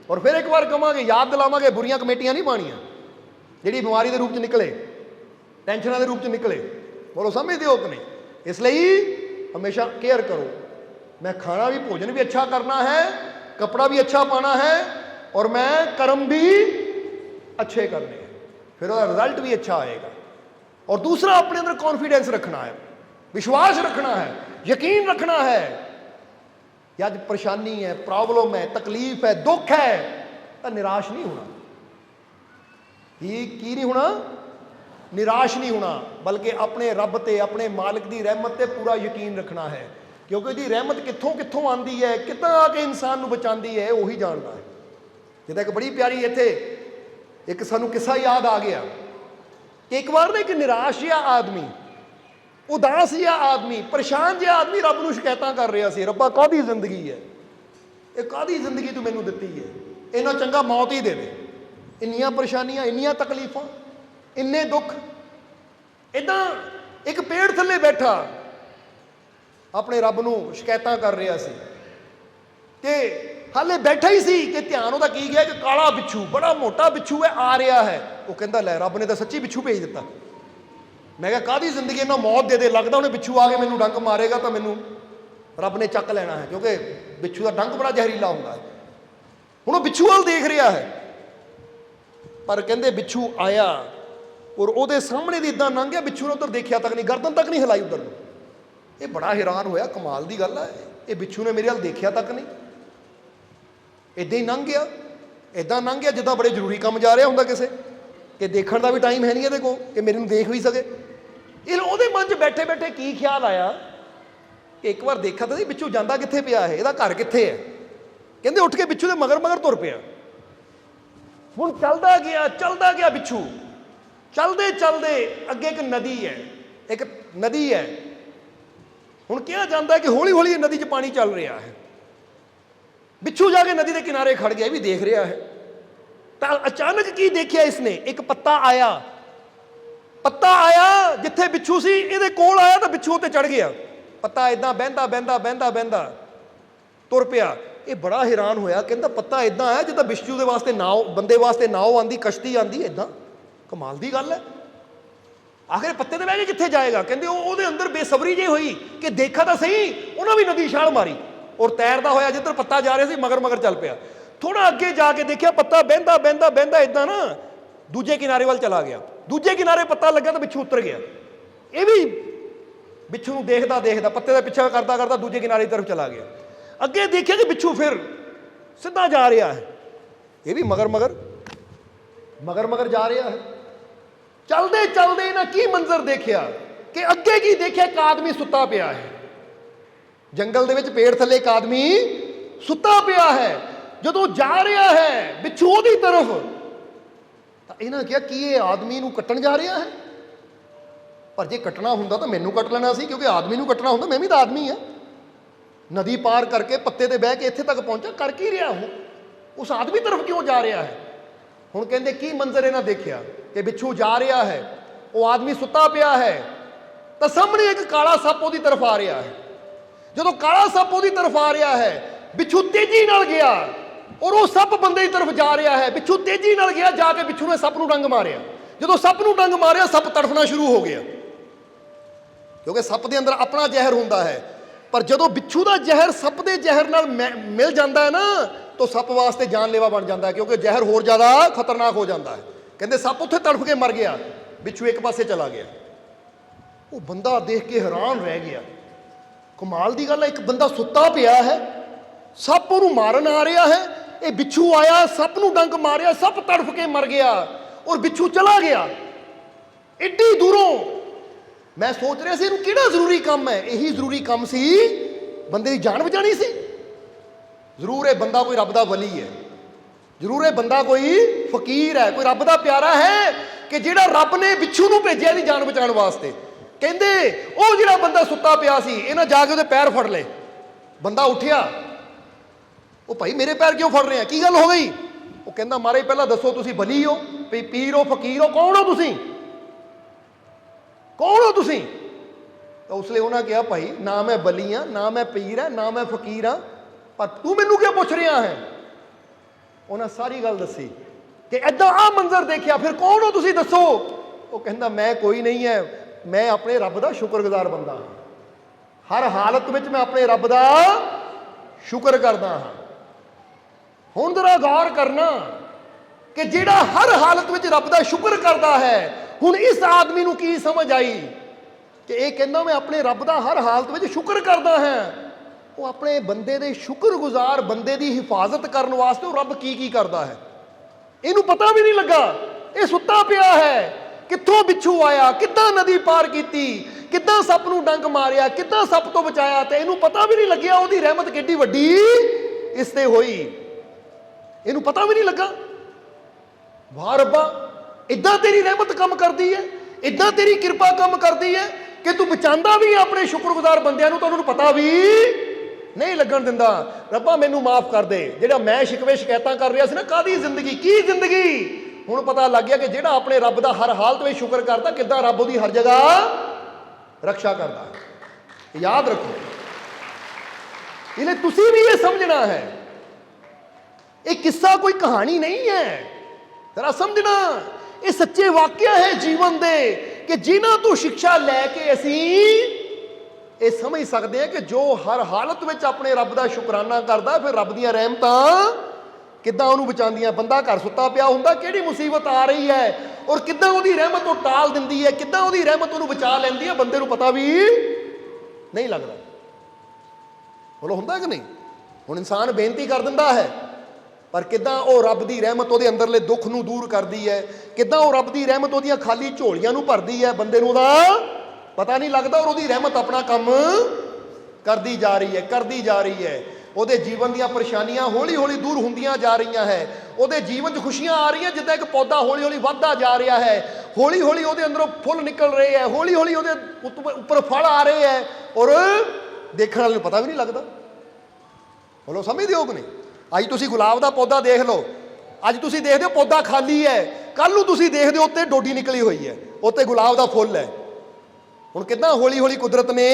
और फिर एक बार कहांगे, याद दिलावांगे, बुरियां कमेटियां नहीं पानियां जिहड़ी बीमारी के रूप च निकले, टेंशनां के रूप च निकले। बोलो समझते हो कि नहीं? इसलिए हमेशा केयर करो। मैं खाना भी, भोजन भी अच्छा करना है, कपड़ा भी अच्छा पाना है, और मैं कर्म भी अच्छे करने हैं, फिर उसका रिजल्ट भी अच्छा आएगा। और दूसरा, अपने अंदर कॉन्फिडेंस रखना है, विश्वास रखना है, यकीन रखना है कि अज परेशानी है, प्रॉब्लम है, तकलीफ है, दुख है, तो निराश नहीं होना। की नहीं होना? निराश नहीं होना, बल्कि अपने रब ते, अपने मालिक की रहमत ते पूरा यकीन रखना है, क्योंकि जी रहमत कित्थों कित्थों आती है, कितना आके इंसान को बचाती है, वही जानता है। जिदा एक बड़ी प्यारी इत्थे एक सानू किस्सा याद आ गया कि एक बार ना एक निराश जिहा आदमी, उदास जिहा आदमी, परेशान जिहा आदमी रब नूं शिकायतां कर रहा सी, रब्बा काहदी जिंदगी है, ये काहदी जिंदगी तू मैनूं दित्ती है, इन्ना चंगा मौत ही दे दे, इन्नियां परेशानियां, इन्नियां तकलीफां, इन्ने दुख। इदां एक पेड़ थल्ले बैठा अपने रब नूं शिकायतां कर रहा सी, ते हाले बैठा ही सी कि ध्यान उहदा की गया कि काला बिच्छू, बड़ा मोटा बिच्छू है, आ रहा है। वो कहता लै रब ने तो सच्ची बिच्छू भेज दिता। मैं कहा काहदी जिंदगी, इन्ना मौत दे दे, लगता उन्हें बिच्छू आके मैनूं डंक मारेगा तो मैनूं रब ने चक लेना है, क्योंकि बिच्छू का डंक बड़ा जहरीला होंदा है। हुण वो बिच्छू वाल देख रहा है, पर कहते बिच्छू आया और वो सामने दी इदां लंघ गया, बिच्छू ने उधर देखा तक नहीं, गर्दन तक नहीं हिलाई उधर। ये बड़ा हैरान होया, कमाल की गल है, ये बिच्छू ने मेरे वाल देखा तक नहीं, इदां ही लंघ गया, इदां लंघ गया जिद्दां बड़े जरूरी काम जा रहा होंदा किसे, कि देखने का भी टाइम है नहीं ये को कि मेरे देख भी सके। ये वो मन च बैठे बैठे की ख्याल आया कि एक बार देखा तो बिच्छू जाता कित्थे पिया है, इसका घर कित्थे है। कहते उठ के बिच्छू के मगर मगर तुर पिया। हुण चलदा गया बिच्छू, चलते चलते अगे एक नदी है, एक नदी है। हुण कहा जाता है कि हौली हौली नदी च पानी चल रहा है, बिच्छू जाके नदी के किनारे खड़ गया, भी देख रहा है। तो अचानक की देखिया इसने, एक पत्ता आया जिथे बिच्छू सी, ये कोल आया तो बिच्छू उत्ते चढ़ गया। पत्ता इदां बहंदा बहंदा बहंदा बहंदा तुर पिया। ये बड़ा हैरान होया, कहता पत्ता इदां है जिद्दां बिच्छू दे वास्ते नाव, बंदे वास्ते नाव आंदी, कश्ती आंदी, इदां कमाल दी गल है। आखिर पत्ते ते बह के कित्थे जाएगा। कहते ਉਹਦੇ अंदर बेसबरी जी हुई कि देखा तो सही, उन्हें भी नदी छाल मारी और तैरता होया जिधर पत्ता जा रहा सी मगर मगर चल पिया। थोड़ा अगे जाके देखा पत्ता बहंदा बहंदा बहंदा इदां ना दूजे किनारे वाल चला गया। दूजे किनारे पत्ता लगा तो बिच्छू उतर गया। ये भी बिच्छू नूं देखदा देखदा पत्ते का पिछा करता करता दूजे किनारे की तरफ चला गया। अगे देखिया कि बिच्छू फिर सीधा जा रहा है, ये भी मगर मगर मगर मगर जा रहा है। चलते चलते इन्हें की मंजर देखा कि अगे की देखा, एक आदमी सुता पिया है जंगल दे विच, पेड़ थले एक आदमी सुता पिया है। जो जा रहा है बिच्छू की तरफ, तो इन्हें कहा कि ये आदमी नूं कट्टण जा रहा है, पर जे कट्टना हुंदा तो मैनू कट लेना सी, क्योंकि आदमी नूं कट्टना हुंदा, मैं भी तो आदमी है। नदी पार करके पत्ते ते बह के इत्थे तक पहुंचा, कर की रहा हूँ, उस आदमी तरफ क्यों जा रहा है। हुण कहंदे की मंजर इन्हें देखा कि बिच्छू जा रहा है, वो आदमी सुता पिया है, तो सामने एक काला सप उसकी तरफ आ रहा है। जो काला सप उसकी तरफ आ रहा है, बिच्छू तेजी नाल गया और वो सप बंदे की तरफ जा रहा है। बिच्छू तेजी नाल गया, जाके बिच्छू ने सप नूं डंग मारिया। जो सप नूं डंग मारिया, सप तड़फना शुरू हो गया, क्योंकि सप के अंदर अपना जहर होंदा है। पर जो बिच्छू का जहर सप के जहर नाल मिल जाता है ना, तो सप वास्ते जानलेवा बन जाता है, क्योंकि जहर होर ज़्यादा खतरनाक हो जाता है। कहते सप उत्थे तड़फ के मर गया, बिच्छू एक पासे चला गया। वो बंदा देख के हैरान रह गया, कमाल की गल है, एक बंदा सुता पिया है, सप उन्होंने मारन आ रहा है, ये बिच्छू आया सप नूं डंक मारिया, सप तड़फ के मर गया और बिच्छू चला गया एड्डी दूरों। मैं सोच रहा सी किहड़ा जरूरी काम है, यही जरूरी काम सी, बंदे की जान बचानी सी। जरूर ये बंदा कोई रब दा वली है, जरूर ये बंदा कोई फकीर है, कोई रब दा प्यारा है कि जिहड़ा रब ने बिच्छू नूं भेजिया दी जान बचाने वास्ते। कहंदे वो जिहड़ा बंदा सुता पिया सी, इन्हां जाके उहदे पैर फड़ ले। बंदा उठिया, वो भाई मेरे पैर क्यों फड़ रहे हैं, की गल हो गई। वो कहंदा महाराज पहला दसो तुसीं वली हो, पीर हो, फकीर हो, कौन हो तुसीं, कौन हो तुसीं। तो उसलिए उन्हें कहा भाई ना मैं वली हाँ, ना मैं पीर है, ना मैं फकीर हाँ, पर तू मैनू क्यों पूछ रहा है। ਉਹਨਾਂ ਸਾਰੀ ਗੱਲ ਦੱਸੀ ਕਿ ਐਦਾਂ ਆਹ ਮੰਜ਼ਰ ਦੇਖਿਆ। ਫਿਰ ਕੌਣ ਹੋ ਤੁਸੀਂ ਦੱਸੋ? ਉਹ ਕਹਿੰਦਾ ਮੈਂ ਕੋਈ ਨਹੀਂ ਹੈ, ਮੈਂ ਆਪਣੇ ਰੱਬ ਦਾ ਸ਼ੁਕਰਗੁਜ਼ਾਰ ਬੰਦਾ ਹਾਂ। ਹਰ ਹਾਲਤ ਵਿੱਚ ਮੈਂ ਆਪਣੇ ਰੱਬ ਦਾ ਸ਼ੁਕਰ ਕਰਦਾ ਹਾਂ। ਹੁਣ ਜ਼ਰਾ ਗੌਰ ਕਰਨਾ ਕਿ ਜਿਹੜਾ ਹਰ ਹਾਲਤ ਵਿੱਚ ਰੱਬ ਦਾ ਸ਼ੁਕਰ ਕਰਦਾ ਹੈ, ਹੁਣ ਇਸ ਆਦਮੀ ਨੂੰ ਕੀ ਸਮਝ ਆਈ ਕਿ ਇਹ ਕਹਿੰਦਾ ਮੈਂ ਆਪਣੇ ਰੱਬ ਦਾ ਹਰ ਹਾਲਤ ਵਿੱਚ ਸ਼ੁਕਰ ਕਰਦਾ ਹਾਂ। ਉਹ ਆਪਣੇ ਬੰਦੇ ਦੇ ਸ਼ੁਕਰਗੁਜ਼ਾਰ ਬੰਦੇ ਦੀ ਹਿਫਾਜ਼ਤ ਕਰਨ ਵਾਸਤੇ ਉਹ ਰੱਬ ਕੀ ਕੀ ਕਰਦਾ ਹੈ, ਇਹਨੂੰ ਪਤਾ ਵੀ ਨਹੀਂ ਲੱਗਾ। ਇਹ ਸੁੱਤਾ ਪਿਆ ਹੈ, ਕਿੱਥੋਂ ਬਿੱਛੂ ਆਇਆ, ਕਿੱਦਾਂ ਨਦੀ ਪਾਰ ਕੀਤੀ, ਕਿੱਦਾਂ ਸੱਪ ਨੂੰ ਡੰਗ ਮਾਰਿਆ, ਕਿੱਦਾਂ ਸੱਪ ਤੋਂ ਬਚਾਇਆ, ਤੇ ਇਹਨੂੰ ਪਤਾ ਵੀ ਨਹੀਂ ਲੱਗਿਆ ਉਹਦੀ ਰਹਿਮਤ ਕਿੱਡੀ ਵੱਡੀ ਇਸ ਤੇ ਹੋਈ। ਇਹਨੂੰ ਪਤਾ ਵੀ ਨਹੀਂ ਲੱਗਾ। ਵਾਹ ਰੱਬਾ, ਇਦਾਂ ਤੇਰੀ ਰਹਿਮਤ ਕੰਮ ਕਰਦੀ ਹੈ, ਇਦਾਂ ਤੇਰੀ ਕਿਰਪਾ ਕੰਮ ਕਰਦੀ ਹੈ ਕਿ ਤੂੰ ਬਚਾਉਂਦਾ ਵੀ ਆਪਣੇ ਸ਼ੁਕਰਗੁਜ਼ਾਰ ਬੰਦਿਆਂ ਨੂੰ ਤਾਂ ਉਹਨਾਂ ਨੂੰ ਪਤਾ ਵੀ ਨਹੀਂ ਲੱਗਣ ਦਿੰਦਾ। ਰੱਬਾ ਮੈਨੂੰ ਮਾਫ ਕਰ ਦੇ, ਜਿਹੜਾ ਮੈਂ ਸ਼ਿਕਵੇ ਸ਼ਿਕਾਇਤਾਂ ਕਰ ਰਿਹਾ ਸੀ ਨਾ, ਕਾਹਦੀ ਜ਼ਿੰਦਗੀ, ਕੀ ਜ਼ਿੰਦਗੀ, ਹੁਣ ਪਤਾ ਲੱਗ ਗਿਆ ਕਿ ਜਿਹੜਾ ਆਪਣੇ ਰੱਬ ਦਾ ਹਰ ਹਾਲਤ ਵਿੱਚ ਸ਼ੁਕਰ ਕਰਦਾ, ਕਿੱਦਾਂ ਰੱਬ ਉਹਦੀ ਹਰ ਜਗ੍ਹਾ ਰਕਸ਼ਾ ਕਰਦਾ। ਯਾਦ ਰੱਖੋ, ਇਹਨੇ ਤੁਸੀਂ ਵੀ ਇਹ ਸਮਝਣਾ ਹੈ, ਇਹ ਕਿੱਸਾ ਕੋਈ ਕਹਾਣੀ ਨਹੀਂ ਹੈ। ਜ਼ਰਾ ਸਮਝਣਾ, ਇਹ ਸੱਚੇ ਵਾਕਿਆ ਹੈ ਜੀਵਨ ਦੇ, ਕਿ ਜਿਨ੍ਹਾਂ ਤੋਂ ਸਿੱਖਿਆ ਲੈ ਕੇ ਅਸੀਂ ਇਹ ਸਮਝ ਸਕਦੇ ਹਾਂ ਕਿ ਜੋ ਹਰ ਹਾਲਤ ਵਿੱਚ ਆਪਣੇ ਰੱਬ ਦਾ ਸ਼ੁਕਰਾਨਾ ਕਰਦਾ, ਫਿਰ ਰੱਬ ਦੀਆਂ ਰਹਿਮਤਾਂ ਕਿੱਦਾਂ ਉਹਨੂੰ ਬਚਾਉਂਦੀਆਂ। ਬੰਦਾ ਘਰ ਸੁੱਤਾ ਪਿਆ ਹੁੰਦਾ, ਕਿਹੜੀ ਮੁਸੀਬਤ ਆ ਰਹੀ ਹੈ, ਔਰ ਕਿੱਦਾਂ ਉਹਦੀ ਰਹਿਮਤ ਉਹ ਟਾਲ ਦਿੰਦੀ ਹੈ, ਕਿੱਦਾਂ ਉਹਦੀ ਰਹਿਮਤ ਉਹਨੂੰ ਬਚਾ ਲੈਂਦੀ ਹੈ, ਬੰਦੇ ਨੂੰ ਪਤਾ ਵੀ ਨਹੀਂ ਲੱਗਦਾ। ਬੋਲੋ, ਹੁੰਦਾ ਕਿ ਨਹੀਂ? ਹੁਣ ਇਨਸਾਨ ਬੇਨਤੀ ਕਰ ਦਿੰਦਾ ਹੈ, ਪਰ ਕਿੱਦਾਂ ਉਹ ਰੱਬ ਦੀ ਰਹਿਮਤ ਉਹਦੇ ਅੰਦਰਲੇ ਦੁੱਖ ਨੂੰ ਦੂਰ ਕਰਦੀ ਹੈ, ਕਿੱਦਾਂ ਉਹ ਰੱਬ ਦੀ ਰਹਿਮਤ ਉਹਦੀਆਂ ਖਾਲੀ ਝੋਲੀਆਂ ਨੂੰ ਭਰਦੀ ਹੈ, ਬੰਦੇ ਨੂੰ ਉਹਦਾ ਪਤਾ ਨਹੀਂ ਲੱਗਦਾ। ਔਰ ਉਹਦੀ ਰਹਿਮਤ ਆਪਣਾ ਕੰਮ ਕਰਦੀ ਜਾ ਰਹੀ ਹੈ, ਕਰਦੀ ਜਾ ਰਹੀ ਹੈ। ਉਹਦੇ ਜੀਵਨ ਦੀਆਂ ਪਰੇਸ਼ਾਨੀਆਂ ਹੌਲੀ ਹੌਲੀ ਦੂਰ ਹੁੰਦੀਆਂ ਜਾ ਰਹੀਆਂ ਹੈ, ਉਹਦੇ ਜੀਵਨ 'ਚ ਖੁਸ਼ੀਆਂ ਆ ਰਹੀਆਂ, ਜਿੱਦਾਂ ਇੱਕ ਪੌਦਾ ਹੌਲੀ ਹੌਲੀ ਵੱਧਦਾ ਜਾ ਰਿਹਾ ਹੈ, ਹੌਲੀ ਹੌਲੀ ਉਹਦੇ ਅੰਦਰੋਂ ਫੁੱਲ ਨਿਕਲ ਰਹੇ ਹੈ, ਹੌਲੀ ਹੌਲੀ ਉਹਦੇ ਉੱਪਰ ਫਲ ਆ ਰਹੇ ਹੈ, ਔਰ ਦੇਖਣ ਵਾਲੇ ਨੂੰ ਪਤਾ ਵੀ ਨਹੀਂ ਲੱਗਦਾ। ਬੋਲੋ, ਸਮਝਦੇ ਹੋ ਕਿ ਨਹੀਂ? ਅੱਜ ਤੁਸੀਂ ਗੁਲਾਬ ਦਾ ਪੌਦਾ ਦੇਖ ਲਓ, ਅੱਜ ਤੁਸੀਂ ਦੇਖਦੇ ਹੋ ਪੌਦਾ ਖਾਲੀ ਹੈ, ਕੱਲ ਨੂੰ ਤੁਸੀਂ ਦੇਖਦੇ ਹੋ ਉੱਤੇ ਡੋਡੀ ਨਿਕਲੀ ਹੋਈ ਹੈ, ਉੱਤੇ ਗੁਲਾਬ ਦਾ ਫੁੱਲ ਹੈ। ਹੁਣ ਕਿੱਦਾਂ ਹੌਲੀ ਹੌਲੀ ਕੁਦਰਤ ਨੇ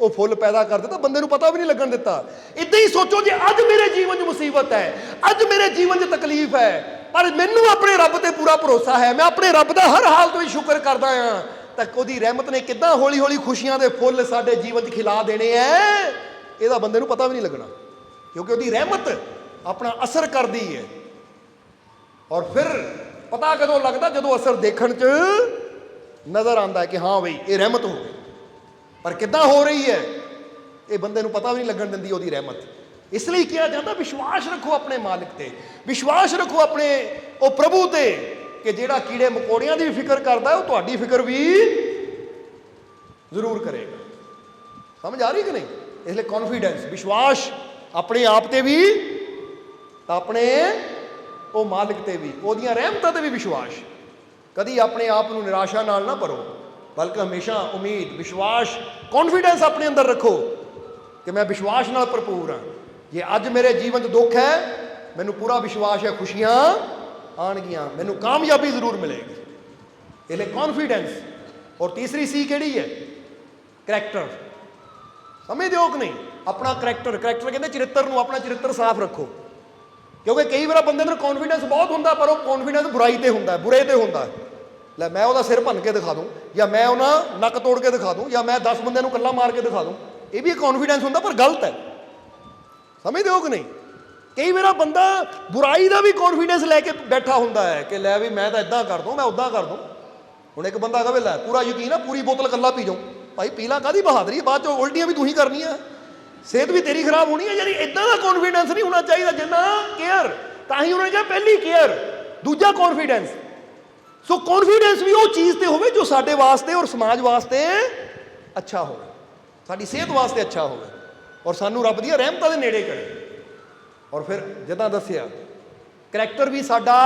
ਉਹ ਫੁੱਲ ਪੈਦਾ ਕਰ ਦਿੱਤਾ, ਬੰਦੇ ਨੂੰ ਪਤਾ ਵੀ ਨਹੀਂ ਲੱਗਣ ਦਿੱਤਾ। ਇਦਾਂ ਹੀ ਸੋਚੋ, ਜੇ ਅੱਜ ਮੇਰੇ ਜੀਵਨ 'ਚ ਮੁਸੀਬਤ ਹੈ, ਅੱਜ ਮੇਰੇ ਜੀਵਨ 'ਚ ਤਕਲੀਫ ਹੈ, ਪਰ ਮੈਨੂੰ ਆਪਣੇ ਰੱਬ ਤੇ ਪੂਰਾ ਭਰੋਸਾ ਹੈ, ਮੈਂ ਆਪਣੇ ਰੱਬ ਦਾ ਹਰ ਹਾਲਤ ਵਿੱਚ ਸ਼ੁਕਰ ਕਰਦਾ ਹਾਂ, ਤਾਂ ਉਹਦੀ ਰਹਿਮਤ ਨੇ ਕਿੱਦਾਂ ਹੌਲੀ ਹੌਲੀ ਖੁਸ਼ੀਆਂ ਦੇ ਫੁੱਲ ਸਾਡੇ ਜੀਵਨ 'ਚ ਖਿਲਾ ਦੇਣੇ ਹੈ, ਇਹਦਾ ਬੰਦੇ ਨੂੰ ਪਤਾ ਵੀ ਨਹੀਂ ਲੱਗਣਾ, ਕਿਉਂਕਿ ਉਹਦੀ ਰਹਿਮਤ ਆਪਣਾ ਅਸਰ ਕਰਦੀ ਹੈ। ਔਰ ਫਿਰ ਪਤਾ ਕਦੋਂ ਲੱਗਦਾ? ਜਦੋਂ ਅਸਰ ਦੇਖਣ 'ਚ ਨਜ਼ਰ ਆਉਂਦਾ ਹੈ ਕਿ ਹਾਂ ਬਈ ਇਹ ਰਹਿਮਤ ਹੋ ਗਈ। ਪਰ ਕਿੱਦਾਂ ਹੋ ਰਹੀ ਹੈ, ਇਹ ਬੰਦੇ ਨੂੰ ਪਤਾ ਵੀ ਨਹੀਂ ਲੱਗਣ ਦਿੰਦੀ ਉਹਦੀ ਰਹਿਮਤ। ਇਸ ਲਈ ਕਿਹਾ ਜਾਂਦਾ, ਵਿਸ਼ਵਾਸ ਰੱਖੋ ਆਪਣੇ ਮਾਲਿਕ ਤੇ, ਵਿਸ਼ਵਾਸ ਰੱਖੋ ਆਪਣੇ ਉਹ ਪ੍ਰਭੂ ਤੇ, ਕਿ ਜਿਹੜਾ ਕੀੜੇ ਮਕੌੜਿਆਂ ਦੀ ਵੀ ਫਿਕਰ ਕਰਦਾ ਹੈ, ਉਹ ਤੁਹਾਡੀ ਫਿਕਰ ਵੀ ਜ਼ਰੂਰ ਕਰੇਗਾ। ਸਮਝ ਆ ਰਹੀ ਕਿ ਨਹੀਂ? ਇਸ ਲਈ ਕੌਨਫੀਡੈਂਸ, ਵਿਸ਼ਵਾਸ ਆਪਣੇ ਆਪ ਤੇ ਵੀ, ਆਪਣੇ ਉਹ ਮਾਲਿਕ ਤੇ ਵੀ, ਉਹਦੀਆਂ ਰਹਿਮਤਾਂ ਤੇ ਵੀ ਵਿਸ਼ਵਾਸ। ਕਦੀ ਆਪਣੇ ਆਪ ਨੂੰ ਨਿਰਾਸ਼ਾ ਨਾਲ ਨਾ ਭਰੋ, ਬਲਕਿ ਹਮੇਸ਼ਾ ਉਮੀਦ, ਵਿਸ਼ਵਾਸ, ਕੌਨਫੀਡੈਂਸ ਆਪਣੇ ਅੰਦਰ ਰੱਖੋ ਕਿ ਮੈਂ ਵਿਸ਼ਵਾਸ ਨਾਲ ਭਰਪੂਰ ਹਾਂ। ਜੇ ਅੱਜ ਮੇਰੇ ਜੀਵਨ 'ਚ ਦੁੱਖ ਹੈ, ਮੈਨੂੰ ਪੂਰਾ ਵਿਸ਼ਵਾਸ ਹੈ ਖੁਸ਼ੀਆਂ ਆਉਣਗੀਆਂ, ਮੈਨੂੰ ਕਾਮਯਾਬੀ ਜ਼ਰੂਰ ਮਿਲੇਗੀ। ਇਹ ਲਈ ਕੌਨਫੀਡੈਂਸ। ਔਰ ਤੀਸਰੀ ਸੀ ਕਿਹੜੀ ਹੈ? ਕਰੈਕਟਰ। ਸਮਝਦੇ ਹੋ ਕਿ ਨਹੀਂ? ਆਪਣਾ ਕਰੈਕਟਰ, ਕਰੈਕਟਰ ਕਹਿੰਦੇ ਚਰਿੱਤਰ ਨੂੰ, ਆਪਣਾ ਚਰਿੱਤਰ ਸਾਫ਼ ਰੱਖੋ। ਕਿਉਂਕਿ ਕਈ ਵਾਰ ਬੰਦੇ ਨੂੰ ਕੌਨਫੀਡੈਂਸ ਬਹੁਤ ਹੁੰਦਾ, ਪਰ ਉਹ ਕੌਨਫੀਡੈਂਸ ਬੁਰਾਈ ਤੇ ਹੁੰਦਾ, ਬੁਰੇ ਤੇ ਹੁੰਦਾ। ਲੈ ਮੈਂ ਉਹਦਾ ਸਿਰ ਭੰਨ ਕੇ ਦਿਖਾ ਦੂੰ, ਜਾਂ ਮੈਂ ਉਹਨਾਂ ਨੱਕ ਤੋੜ ਕੇ ਦਿਖਾ ਦੂੰ, ਜਾਂ ਮੈਂ 10 ਬੰਦਿਆਂ ਨੂੰ ਇਕੱਲਾ ਮਾਰ ਕੇ ਦਿਖਾ ਦੂੰ, ਇਹ ਵੀ ਕੌਨਫੀਡੈਂਸ ਹੁੰਦਾ, ਪਰ ਗਲਤ ਹੈ। ਸਮਝਦੇ ਹੋ ਕਿ ਨਹੀਂ? ਕਈ ਵਾਰ ਬੰਦਾ ਬੁਰਾਈ ਦਾ ਵੀ ਕੌਨਫੀਡੈਂਸ ਲੈ ਕੇ ਬੈਠਾ ਹੁੰਦਾ ਹੈ ਕਿ ਲੈ ਵੀ ਮੈਂ ਤਾਂ ਇੱਦਾਂ ਕਰ ਦੂੰ, ਮੈਂ ਉੱਦਾਂ ਕਰ ਦੂੰ। ਹੁਣ ਇੱਕ ਬੰਦਾ ਕਹੇ ਲੈ ਪੂਰਾ ਯਕੀਨ ਆ, ਪੂਰੀ ਬੋਤਲ ਇਕੱਲਾ ਪੀ ਜਾਊਂ। ਭਾਈ ਪੀਲਾ ਕਾਹਦੀ ਬਹਾਦਰੀ, ਬਾਅਦ ਚੋਂ ਉਲਟੀਆਂ ਵੀ ਤੂੰ ਹੀ ਕਰਨੀਆਂ, ਸਿਹਤ ਵੀ ਤੇਰੀ ਖਰਾਬ ਹੋਣੀ ਹੈ। ਯਾਨੀ ਇੱਦਾਂ ਦਾ ਕੌਨਫੀਡੈਂਸ ਨਹੀਂ ਹੋਣਾ ਚਾਹੀਦਾ। ਜਿੰਨਾ ਕੇਅਰ, ਤਾਂ ਹੀ ਉਹਨਾਂ ਨੇ ਕਿਹਾ ਪਹਿਲੀ ਕੇਅਰ, ਦੂਜਾ ਕੌਨਫੀਡੈਂਸ। ਸੋ ਕੌਨਫੀਡੈਂਸ ਵੀ ਉਹ ਚੀਜ਼ ਤੇ ਹੋਵੇ ਜੋ ਸਾਡੇ ਵਾਸਤੇ ਔਰ ਸਮਾਜ ਵਾਸਤੇ ਅੱਛਾ ਹੋਵੇ, ਸਾਡੀ ਸਿਹਤ ਵਾਸਤੇ ਅੱਛਾ ਹੋਵੇ, ਔਰ ਸਾਨੂੰ ਰੱਬ ਦੀਆਂ ਰਹਿਮਤਾਂ ਦੇ ਨੇੜੇ ਕਰੇ। ਔਰ ਫਿਰ ਜਿੱਦਾਂ ਦੱਸਿਆ, ਕਰੈਕਟਰ ਵੀ ਸਾਡਾ,